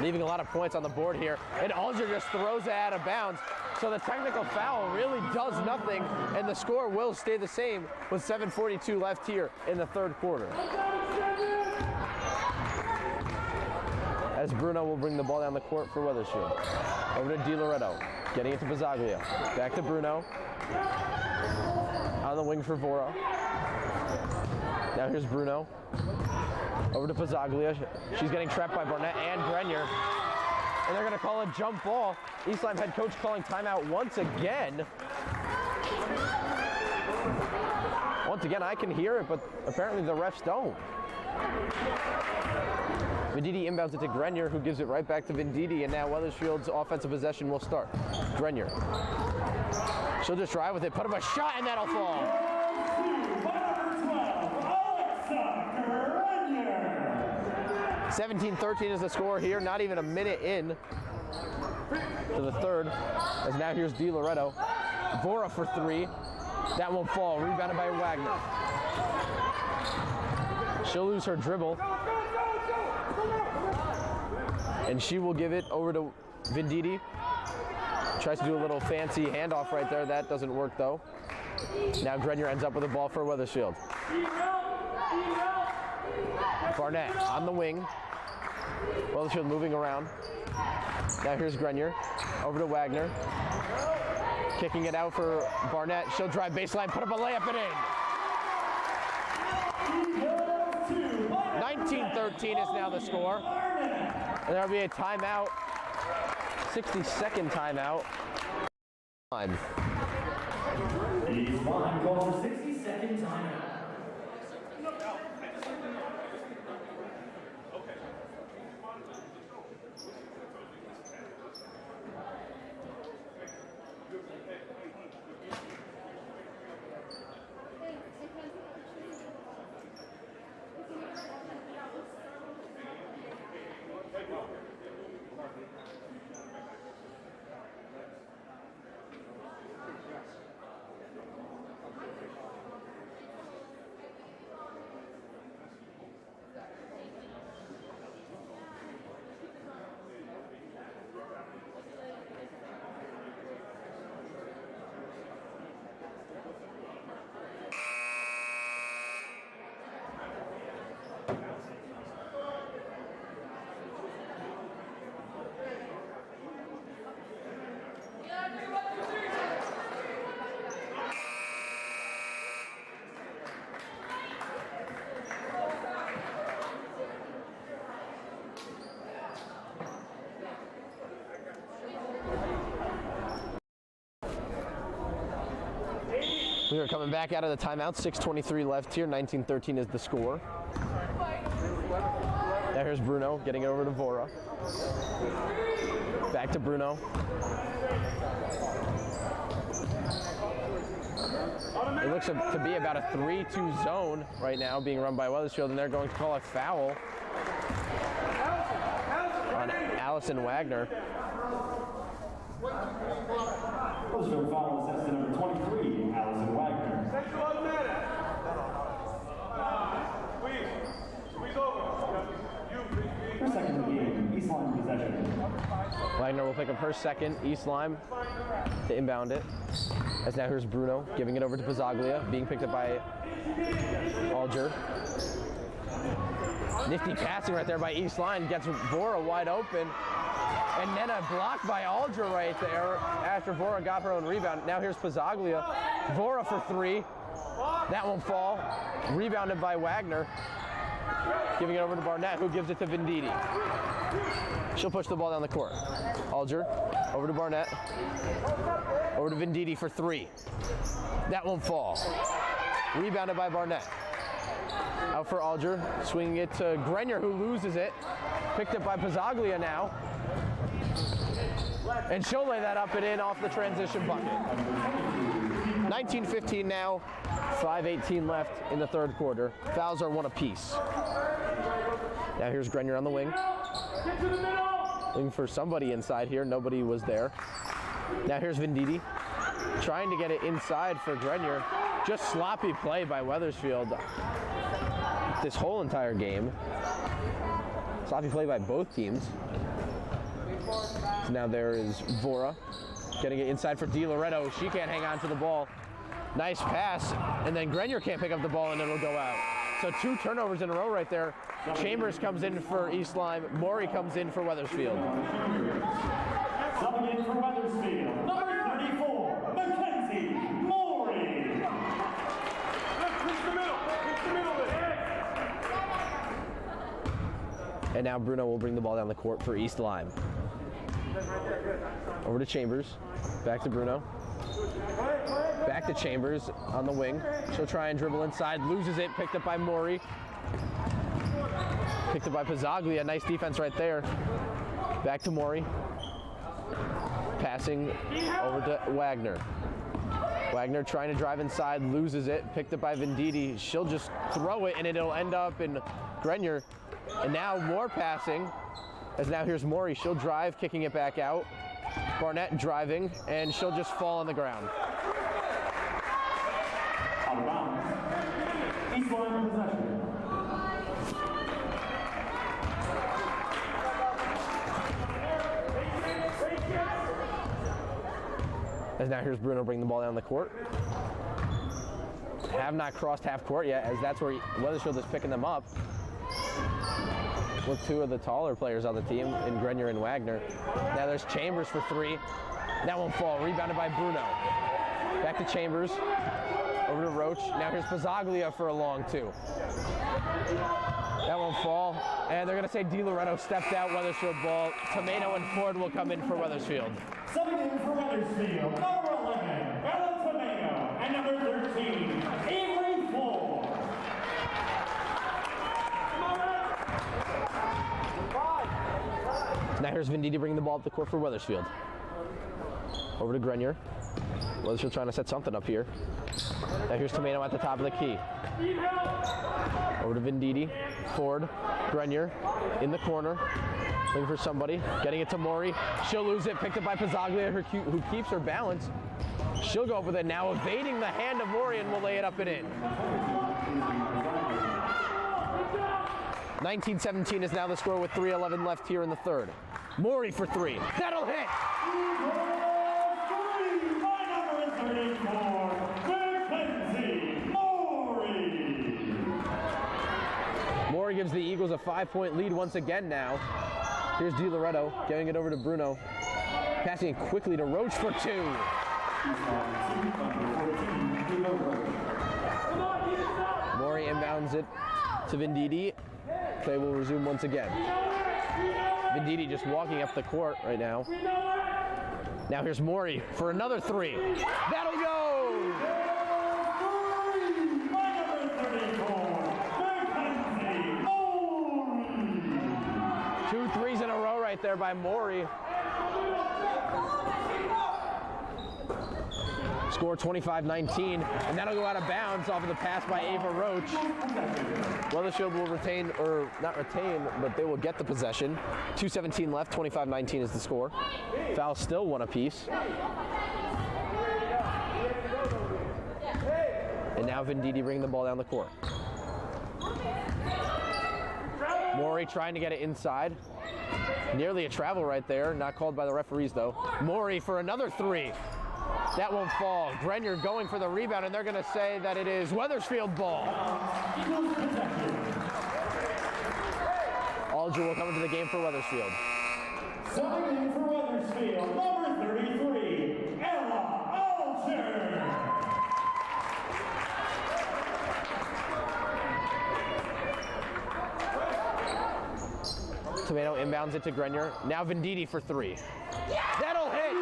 Leaving a lot of points on the board here. And Alger just throws it out of bounds. So the technical foul really does nothing, and the score will stay the same with 7:42 left here in the third quarter. As Bruno will bring the ball down the court for Wethersfield. Over to DiLoretto, getting it to Pizzaglia. Back to Bruno. On the wing for Vora. Now here's Bruno. Over to Pizzaglia. She's getting trapped by Barnett and Grenier. And they're going to call a jump ball. East Lyme head coach calling timeout once again. Once again, I can hear it, but apparently the refs don't. Venditti inbounds it to Grenier, who gives it right back to Venditti, and now Wethersfield's offensive possession will start. Grenier. She'll just drive with it, put up a shot, and that'll fall. 17-13 is the score here, not even a minute in to the third, as now here's DiLoretto. Vora for 3. That won't fall, rebounded by Wagner. She'll lose her dribble. And she will give it over to Venditti. Tries to do a little fancy handoff right there. That doesn't work though. Now Grenier ends up with the ball for Wethersfield. Barnett on the wing. Wethersfield moving around. Now here's Grenier. Over to Wagner. Kicking it out for Barnett. She'll drive baseline, put up a layup and in. 19-13 is now the score. And there'll be a timeout. 60-second timeout. East Lyme calls a 60-second timeout. We are coming back out of the timeout. 6:23 left here. 19-13 is the score. Now here's Bruno getting it over to Vora. Back to Bruno. It looks to be about a 3-2 zone right now being run by Wethersfield, and they're going to call a foul on Allison Wagner. Wethersfield foul assessed to number 23, Allison Wagner. Her second of the game, East Lyme possession. Wagner will pick up her second. East Lyme to inbound it. As now here's Bruno giving it over to Pizzaglia, being picked up by Alger. Nifty passing right there by East Lyme, gets Vora wide open. And then a block by Alger right there after Vora got her own rebound. Now here's Pizzaglia. Vora for three. That won't fall. Rebounded by Wagner. Giving it over to Barnett, who gives it to Venditti. She'll push the ball down the court. Alger, over to Barnett. Over to Venditti for three. That won't fall. Rebounded by Barnett. Out for Alger, swinging it to Grenier, who loses it. Picked up by Pizzaglia now. And she'll lay that up and in off the transition bucket. 19-15 now, 5:18 left in the third quarter. Fouls are one apiece. Now here's Grenier on the wing. Looking for somebody inside here. Nobody was there. Now here's Venditti. Trying to get it inside for Grenier. Just sloppy play by Wethersfield this whole entire game. Sloppy play by both teams. So now there is Vora getting it inside for DiLoretto. She can't hang on to the ball. Nice pass, and then Grenier can't pick up the ball and it'll go out. So two turnovers in a row right there. Chambers comes in for East Lyme. Maury comes in for Wethersfield. Subbing in for Wethersfield, number 34, Mackenzie Maury. And now Bruno will bring the ball down the court for East Lyme. Over to Chambers. Back to Bruno. Back to Chambers on the wing. She'll try and dribble inside. Loses it. Picked up by Maury. Picked up by Pizzaglia. Nice defense right there. Back to Maury. Passing over to Wagner. Wagner trying to drive inside. Loses it. Picked up by Venditti. She'll just throw it and it'll end up in Grenier. And now more passing. As now here's Maury. She'll drive, kicking it back out. Barnett driving, and she'll just fall on the ground. Out of bounds. East Lyme possession. As now here's Bruno bringing the ball down the court. Have not crossed half court yet, as that's where Wethersfield is picking them up. With two of the taller players on the team in Grenier and Wagner. Now there's Chambers for three. That won't fall. Rebounded by Bruno. Back to Chambers. Over to Roach. Now here's Pizzaglia for a long two. That won't fall. And they're going to say DiLoretto stepped out. Wethersfield ball. Tomato and Ford will come in for Wethersfield. Subbing in for Wethersfield, number 11, Bella Tomato, and number 13, Avery Ford. Now here's Venditti bringing the ball up the court for Wethersfield. Over to Grenier. Wethersfield trying to set something up here. Now here's Tomato at the top of the key. Over to Venditti. Ford. Grenier in the corner. Looking for somebody. Getting it to Maury. She'll lose it. Picked up by Pizzaglia, who keeps her balance. She'll go up with it now, evading the hand of Maury, and will lay it up and in. 19-17 is now the score with 3:11 left here in the third. Maury for three. That'll hit! Maury gives the Eagles a 5-point lead once again now. Here's DiLoretto giving it over to Bruno. Passing it quickly to Roach for two. Maury inbounds it to Venditti. Play will resume once again. Venditti just walking up the court right now. Now here's Maury for another three. That'll go! 2 threes in a row right there by Maury. Score 25-19, and that'll go out of bounds off of the pass by Ava Roach. Wethersfield will retain, or not retain, but they will get the possession. 2:17 left, 25-19 is the score. Foul still 1 apiece. And now Venditti bringing the ball down the court. Maury trying to get it inside. Nearly a travel right there, not called by the referees though. Maury for another 3. That won't fall. Grenier going for the rebound, and they're going to say that it is Wethersfield ball. Alger will come into the game for Wethersfield. Subbing in for Wethersfield, number 33, Ella Alger. Tomato inbounds it to Grenier. Now Venditti for 3. That'll hit!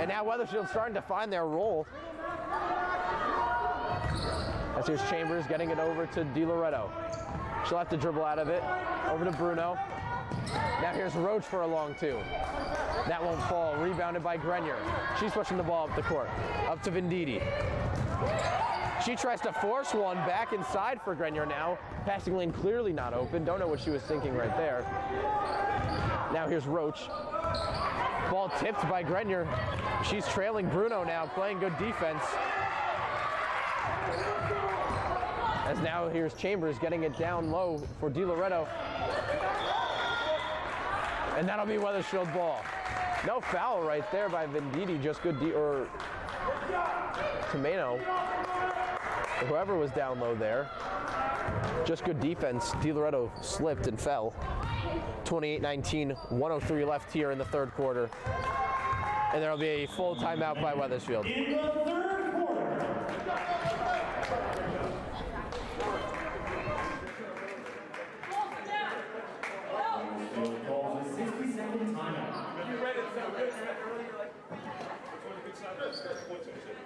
And now Wethersfield's starting to find their role. As here's Chambers getting it over to DiLoretto. She'll have to dribble out of it. Over to Bruno. Now here's Roach for a long 2. That won't fall. Rebounded by Grenier. She's pushing the ball up the court. Up to Venditti. She tries to force one back inside for Grenier now. Passing lane clearly not open. Don't know what she was thinking right there. Now here's Roach. Ball tipped by Grenier. She's trailing Bruno now, playing good defense. As now here's Chambers getting it down low for DiLoretto. And that'll be Wethersfield ball. No foul right there by Venditti, just good Tomato. Whoever was down low there. Just good defense. DiLoretto slipped and fell. 28-19, 1:03 left here in the third quarter. And there'll be a full timeout by Wethersfield. In the third quarter. Wethersfield calls a 60-second timeout. You read it so good. You read it earlier, like, which one's a good side? That's points and shit.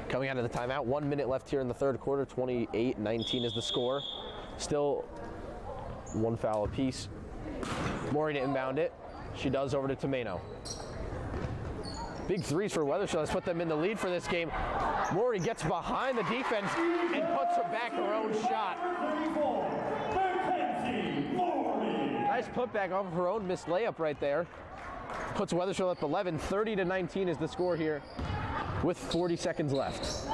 Coming out of the timeout, 1 minute left here in the third quarter, 28-19 is the score. Still 1 foul apiece. Maury to inbound it. She does over to Tomato. Big threes for Wethersfield. Let's put them in the lead for this game. Maury gets behind the defense and puts her back her own shot. Nice putback off of her own missed layup right there. Puts Wethersfield up 11. 30-19 is the score here with 40 seconds left.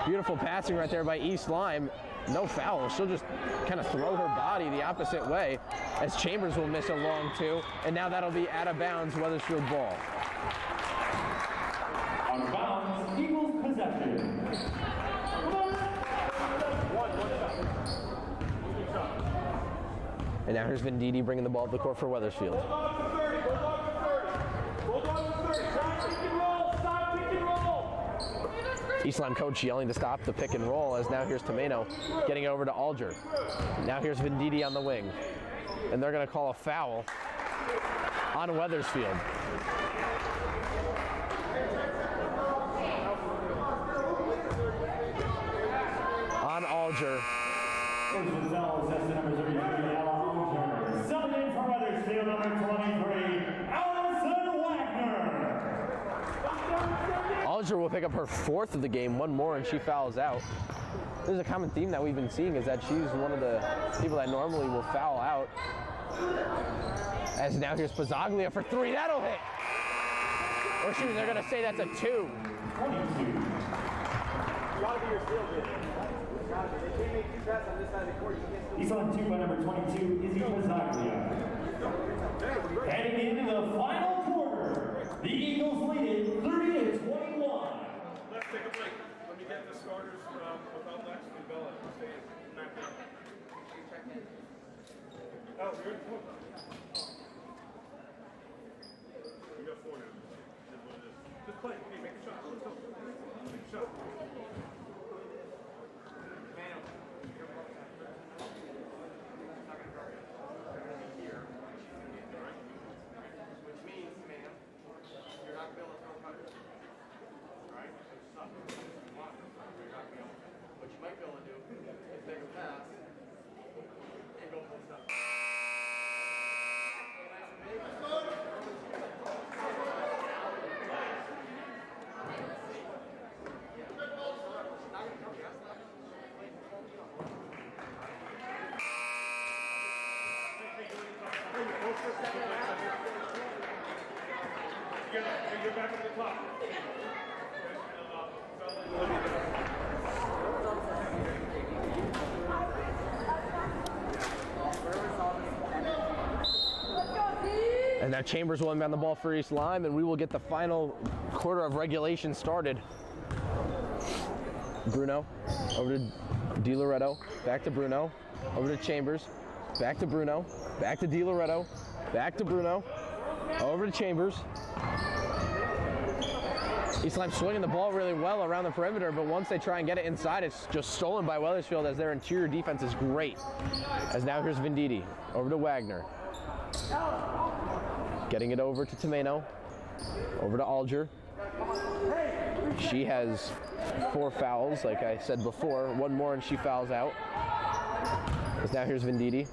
Beautiful passing right there by East Lyme. No foul. She'll just kind of throw her body the opposite way as Chambers will miss a long 2. And now that'll be out of bounds, Wethersfield ball. Out of bounds, Eagles possession. And now here's Venditti bringing the ball up the court for Wethersfield. East Lyme coach yelling to stop the pick and roll as now here's Tomato getting over to Alger. Now here's Venditti on the wing. And they're going to call a foul on Wethersfield. On Alger. First foul, that's the number 33, Ella Alger. Subbing in for Wethersfield, number 23, Allison Wagner. Alger will pick up her 4th of the game, one more, and she fouls out. There's a common theme that we've been seeing is that she's one of the people that normally will foul out. As now here's Pizzaglia for 3, that'll hit. Or shoot, they're gonna say that's a 2. Gotta be your field goal. Gotta be. They can't make 2 passes on this side of the court. You can't still. He's on 2 by number 22, Izzy Pizzaglia. Heading into the final quarter, the Eagles lead it 30-21. Let's take a break. Let me get the starters without Lex and Bella. Stay in. Not there. Oh, you're in 4. We got 4 now. That's what it is. Just play. Hey, make a shot. Let's go. Make a shot. Which means, ma'am, you're not going to be able to throw cutters. Alright? You're not going to be able to. What you might be able to do is take a pass and go full stop. You're back at the clock. And now Chambers will inbound the ball for East Lyme, and we will get the final quarter of regulation started. Bruno over to DiLoretto, back to Bruno, over to Chambers, back to Bruno, back to DiLoretto, back to Bruno, over to Chambers. East Lyme swinging the ball really well around the perimeter, but once they try and get it inside, it's just stolen by Wethersfield as their interior defense is great. As now here's Venditti, over to Wagner. Getting it over to Tomeno, over to Alger. She has 4 fouls, like I said before, 1 more and she fouls out. As now here's Venditti,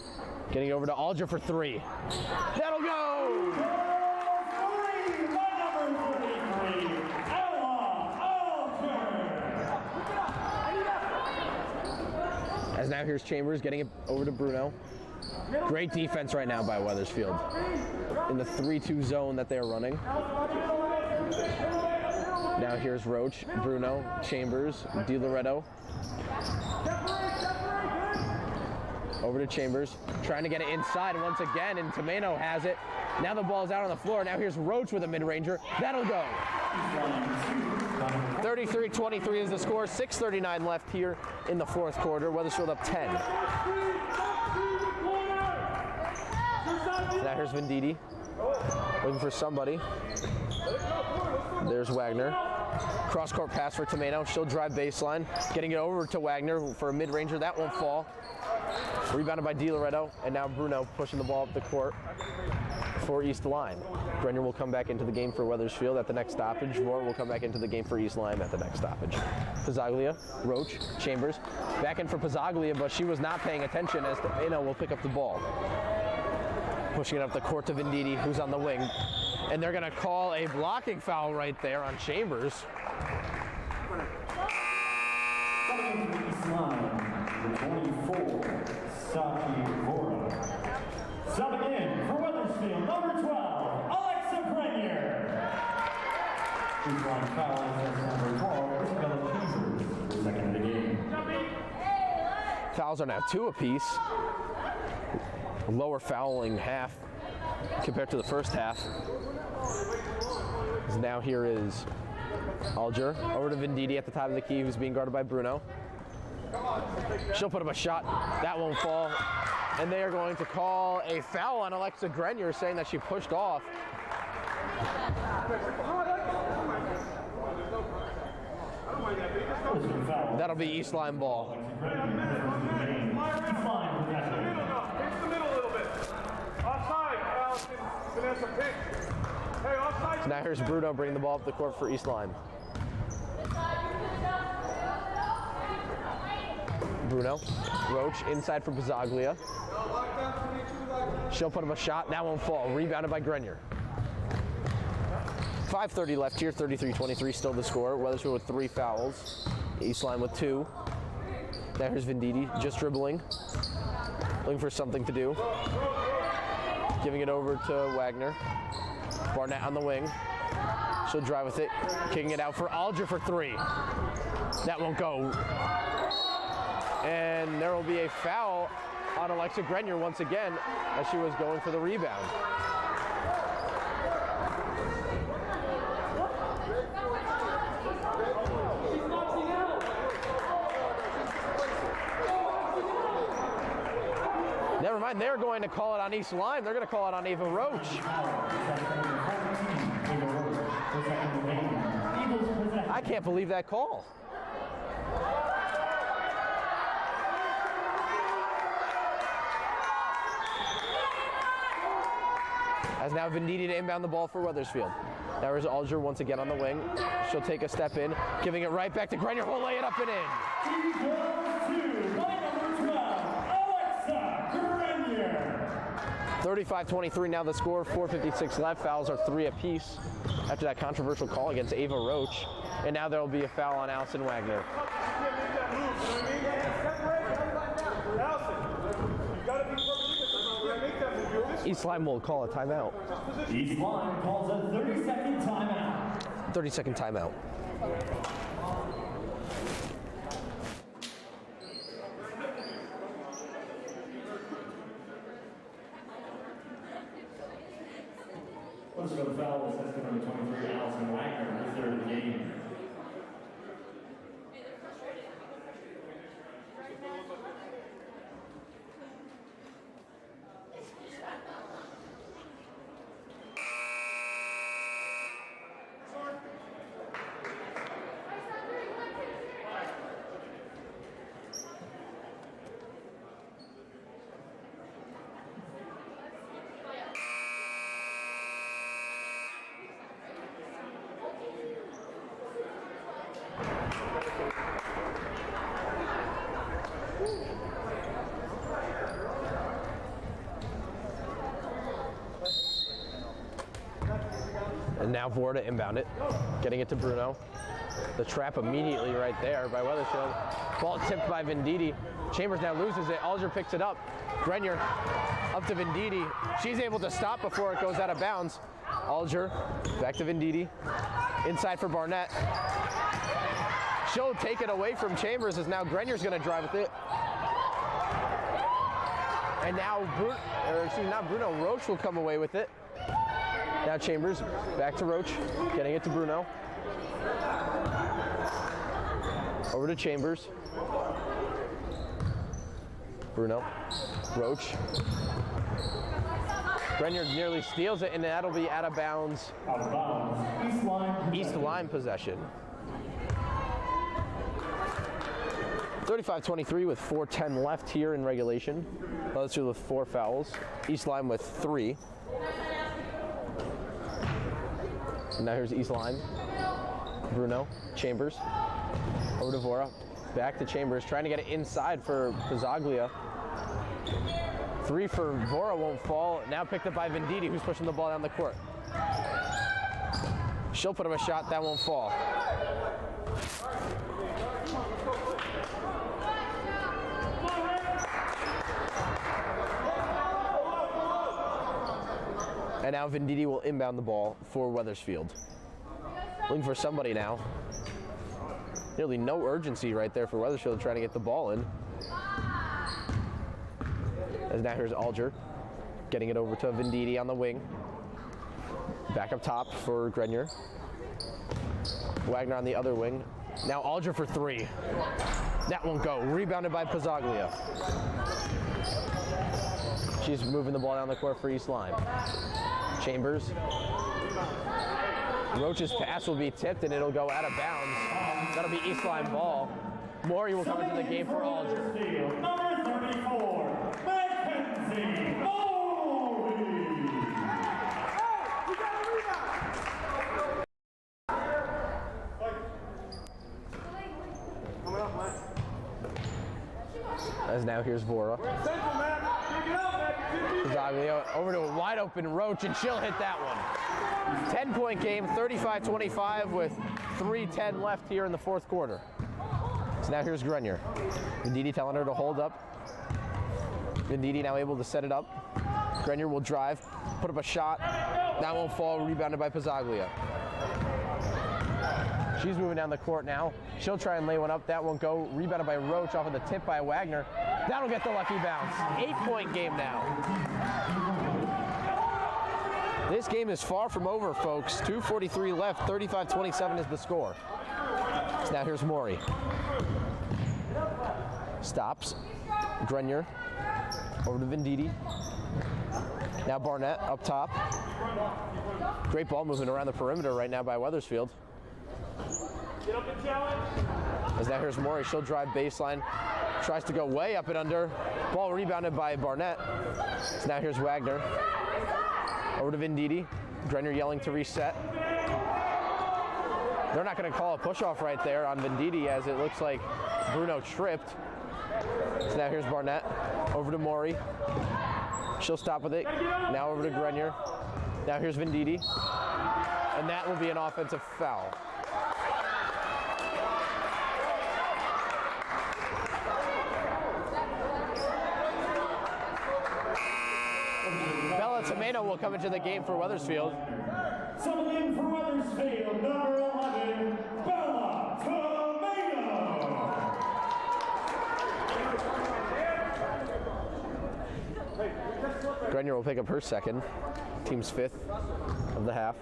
getting it over to Alger for 3. That'll go! As now here's Chambers getting it over to Bruno. Great defense right now by Wethersfield in the 3-2 zone that they're running. Now here's Roach, Bruno, Chambers, DiLoretto. Over to Chambers, trying to get it inside once again, and Tomeno has it. Now the ball's out on the floor. Now here's Roach with a mid-ranger. That'll go. 33-23 is the score. 6:39 left here in the 4th quarter. Wethersfield up 10. Now here's Venditti, looking for somebody. There's Wagner. Cross-court pass for Tomeno. She'll drive baseline, getting it over to Wagner for a mid-ranger. That won't fall. Rebounded by DiLoretto, and now Bruno pushing the ball up the court for East Lyme. Grenier will come back into the game for Wethersfield at the next stoppage. Vore will come back into the game for East Lyme at the next stoppage. Pizzaglia, Roach, Chambers, back in for Pizzaglia, but she was not paying attention as Tomeno will pick up the ball. Pushing it up the court to Venditti, who's on the wing. And they're going to call a blocking foul right there on Chambers. Coming into East Lyme, the 24, Saki Vora. Subbing in for Wethersfield, number 12, Alexa Grenier. East Lyme foul is number 12, Isabella Chambers, the second of the game. Fouls are now 2 apiece. Lower fouling half compared to the first half. Now here is Alger over to Venditti at the top of the key, who's being guarded by Bruno. She'll put up a shot. That won't fall. And they are going to call a foul on Alexa Grenier, saying that she pushed off. That'll be East Lyme ball. So now here's Bruno bringing the ball up the court for East Lyme. Bruno, Roach inside for Pizzaglia. She'll put up a shot, that won't fall. Rebounded by Grenier. 5:30 left here, 33-23 still the score. Wethersfield with 3 fouls. East Lyme with 2. There's Venditti just dribbling, looking for something to do. Giving it over to Wagner. Barnett on the wing. She'll drive with it, kicking it out for Alger for 3. That won't go. And there will be a foul on Alexa Grenier once again as she was going for the rebound. Never mind, they're going to call it on East Lyme. They're going to call it on Ava Roach. I can't believe that call. As now Venditti to inbound the ball for Wethersfield. Now is Alger once again on the wing. She'll take a step in, giving it right back to Grenier, who'll lay it up and in. 35-23 now the score, 4:56 left. Fouls are 3 apiece after that controversial call against Ava Roach. And now there will be a foul on Allison Wagner. East Lyme will call a timeout. East Lyme calls a 30-second timeout. 30-second timeout. Let's go foul assistant number 23, Allison Wagner, her 3rd of the game. And now Vora to inbound it, getting it to Bruno. The trap immediately right there by Wethersfield. Ball tipped by Venditti. Chambers now loses it. Alger picks it up. Grenier up to Venditti. She's able to stop before it goes out of bounds. Alger back to Venditti. Inside for Barnett. She'll take it away from Chambers as now Grenier's going to drive with it. And now Bruno, Roach will come away with it. Now Chambers back to Roach, getting it to Bruno. Over to Chambers. Bruno, Roach. Grenier nearly steals it, and that'll be out of bounds. Out of bounds. East Lyme possession. 35-23 with 4:10 left here in regulation. Wethersfield with 4 fouls. East Lyme with 3. And now here's East Lyme. Bruno, Chambers, over to Vora, back to Chambers, trying to get it inside for Pizzaglia. 3 for Vora won't fall. Now picked up by Venditti, who's pushing the ball down the court. She'll put him a shot, that won't fall. And now Venditti will inbound the ball for Wethersfield. Looking for somebody now. Nearly no urgency right there for Wethersfield trying to get the ball in. As now here's Alger, getting it over to Venditti on the wing. Back up top for Grenier. Wagner on the other wing. Now Alger for 3. That won't go. Rebounded by Pizzaglia. She's moving the ball down the court for East Lyme. Chambers. Roach's pass will be tipped and it'll go out of bounds. That'll be East Lyme ball. Maury will come into the game for Alger. Number 34, Mackenzie Maury. As now here's Vora. Pizzaglia over to a wide open Roach, and she'll hit that one. 10-point game, 35-25 with 3:10 left here in the fourth quarter. So now here's Grenier. Venditti telling her to hold up. Venditti now able to set it up. Grenier will drive, put up a shot. That won't fall, rebounded by Pizzaglia. She's moving down the court now. She'll try and lay one up. That won't go. Rebounded by Roach off of the tip by Wagner. That'll get the lucky bounce. 8-point game now. This game is far from over, folks. 2:43 left. 35-27 is the score. So now here's Maury. Stops. Grenier. Over to Venditti. Now Barnett up top. Great ball movement around the perimeter right now by Wethersfield. Get up and challenge. As now here's Maury, she'll drive baseline, tries to go way up and under. Ball rebounded by Barnett. So now here's Wagner. Over to Venditti. Grenier yelling to reset. They're not going to call a push-off right there on Venditti as it looks like Bruno tripped. So now here's Barnett. Over to Maury. She'll stop with it. Now over to Grenier. Now here's Venditti. And that will be an offensive foul. Tomato will come into the game for Wethersfield. Subbing in for Wethersfield, number 11, Bella Tomato. Grenier will pick up her second, team's 5th of the half.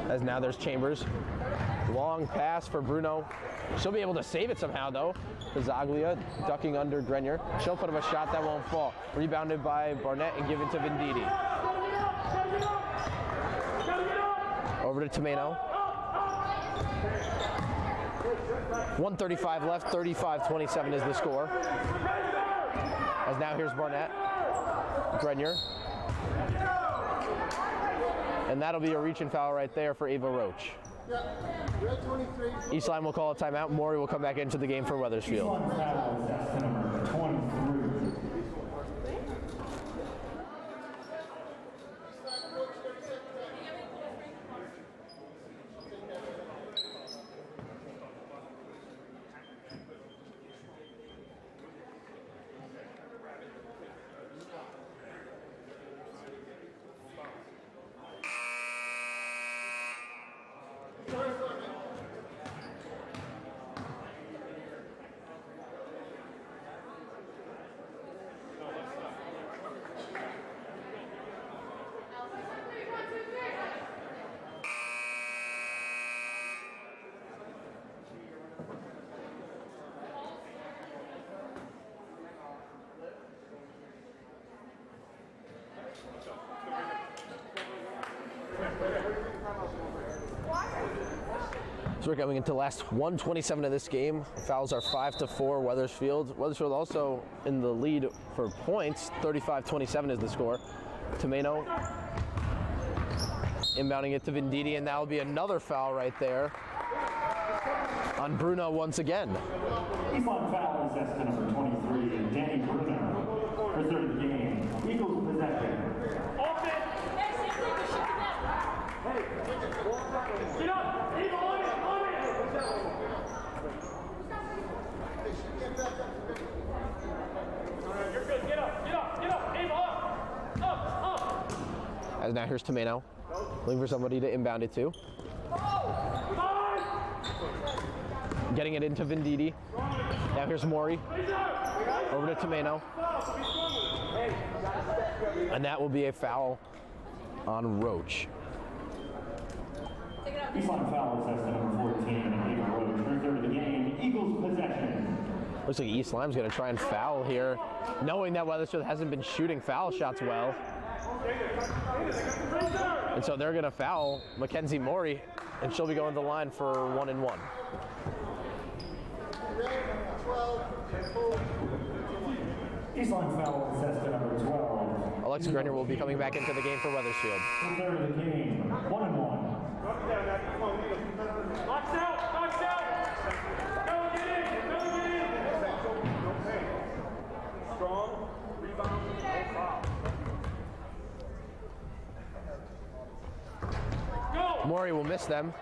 As now there's Chambers. Long pass for Bruno. She'll be able to save it somehow though. Pizzaglia ducking under Grenier. She'll put up a shot that won't fall. Rebounded by Barnett and given to Venditti. Over to Tomato. 1:35 left, 35-27 is the score. As now here's Barnett. Grenier. And that'll be a reach and foul right there for Ava Roach. Eastline will call a timeout. Maury will come back into the game for Wethersfield. Eastline fouls, that's to number 23. So we're coming into the last 1:27 of this game. Fouls are 5-4 Wethersfield. Wethersfield also in the lead for points. 35-27 is the score. Tomato inbounding it to Venditti, and that will be another foul right there on Bruno once again. Eastline fouls, that's to number 23, Danny Bruno. For third of the game, Eagles possession. Get up! Leave on it! On it! You're good. Get up! Get up! Get up! Aim up! Up! As now here's Tomato, looking for somebody to inbound it to. Getting it into Venditti. Now here's Maury. Over to Tomato. And that will be a foul on Roach. Eastline fouls, that's to number 14, Ava Roach. For third of the game, Eagles possession. Looks like East Lyme's going to try and foul here, knowing that Wethersfield hasn't been shooting foul shots well. And so they're going to foul Mackenzie Maury, and she'll be going to the line for 1-and-1. Eastline fouls, that's to number 12. Alexa Grenier will be coming back into the game for Wethersfield. For third of the game, 1-and-1. Box out! Box out! Go get in! Go get in! Strong. Maury will miss them.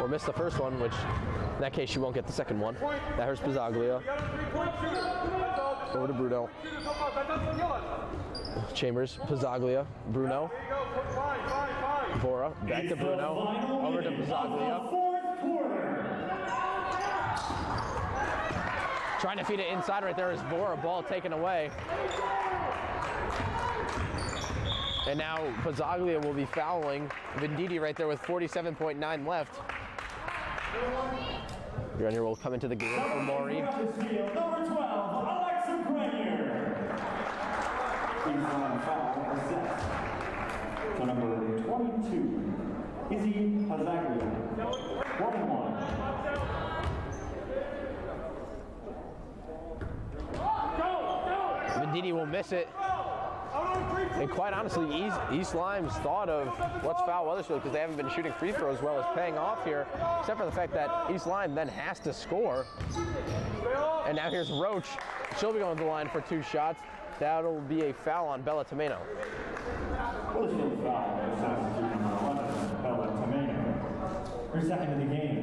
Or miss the first one, which in that case she won't get the second one. Now here's Pizzaglia. Over to Bruno. Chambers, Pizzaglia, Bruno. Vora, back to Bruno. Over to Pizzaglia. Fourth quarter. Trying to feed it inside right there is Vora, ball taken away. And now Pizzaglia will be fouling Venditti right there with 47.9 left. Grenier will come into the game for Maury. Wethersfield, number 12, Alexa Grenier. Baseline foul assessed. To number 22, Izzy Pizzaglia. 1-1. Venditti will miss it. And quite honestly, East Lyme's thought of let's foul Wethersfield because they haven't been shooting free throws well is paying off here, except for the fact that East Lyme then has to score. And now here's Roach. She'll be going to the line for 2 shots. That'll be a foul on Bella Tomeno. Wethersfield foul assessed to number 11, Bella Tomeno. Her second of the game.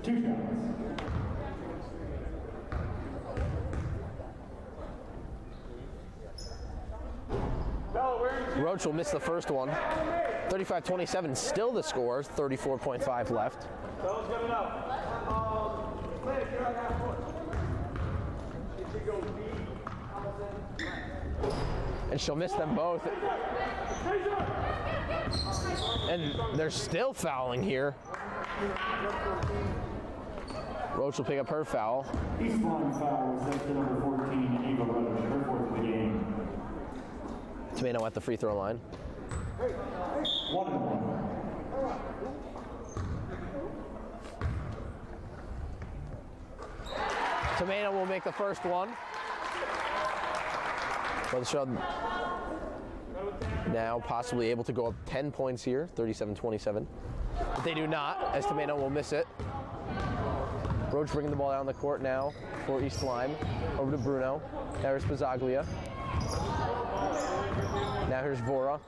2 shots. Roach will miss the first one. 35-27, still the score. 34.5 left. And she'll miss them both. And they're still fouling here. Roach will pick up her foul. East Lyme foul was set to number 14, Ava Roach, her 4th of the game. Tomeno at the free throw line. 1-1. Tomeno will make the first one. Wethersfield now possibly able to go up 10 points here, 37-27. But they do not, as Tomeno will miss it. Roach bringing the ball down the court now for East Lyme. Over to Bruno. There's Pizzaglia. Now here's Vora.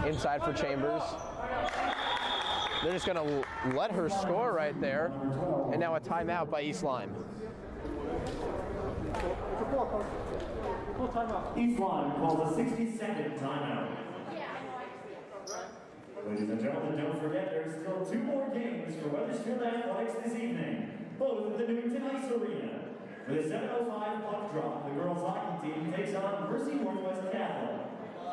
Inside for Chambers. They're just going to let her score right there. And now a timeout by East Lyme. East Lyme calls a 60-second timeout. Ladies and gentlemen, don't forget there's still 2 more games for Wethersfield Athletics this evening, both at the Newington Ice Arena. With a 7:05 puck drop, the girls hockey team takes on Mercy Northwest Catholic.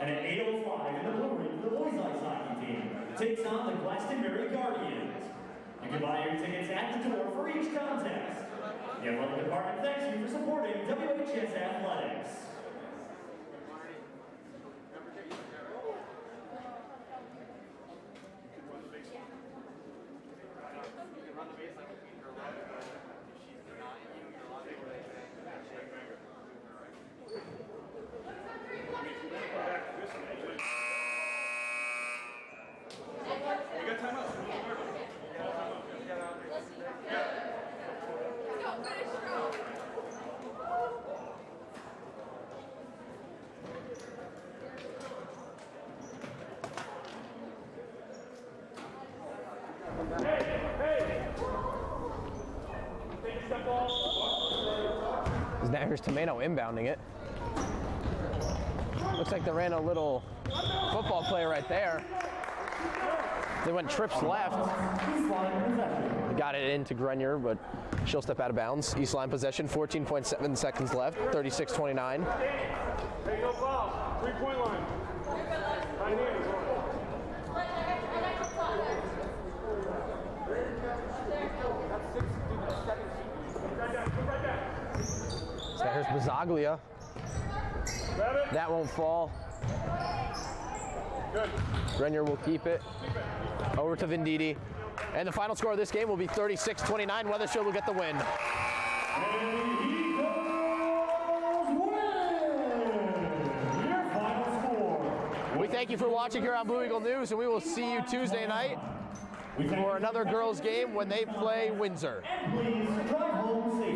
And at 8:05 in the blue room, the boys ice hockey team takes on the Glastonbury Guardians. You can buy your tickets at the door for each contest. The athletic department thanks you for supporting WHS Athletics. Now here's Tomeno inbounding it. Looks like they ran a little football play right there. They went trips left. Got it into Grenier, but she'll step out of bounds. East Lyme possession, 14.7 seconds left, 36-29. Hey, no foul. 3-point line. Right here. So here's Pizzaglia. That won't fall. Good. Grenier will keep it. Over to Venditti. And the final score of this game will be 36-29. Wethersfield will get the win. And Eagles win! Your final score. We thank you for watching here on Blue Eagle News, and we will see you Tuesday night for another girls game when they play Windsor. And please drive home safe.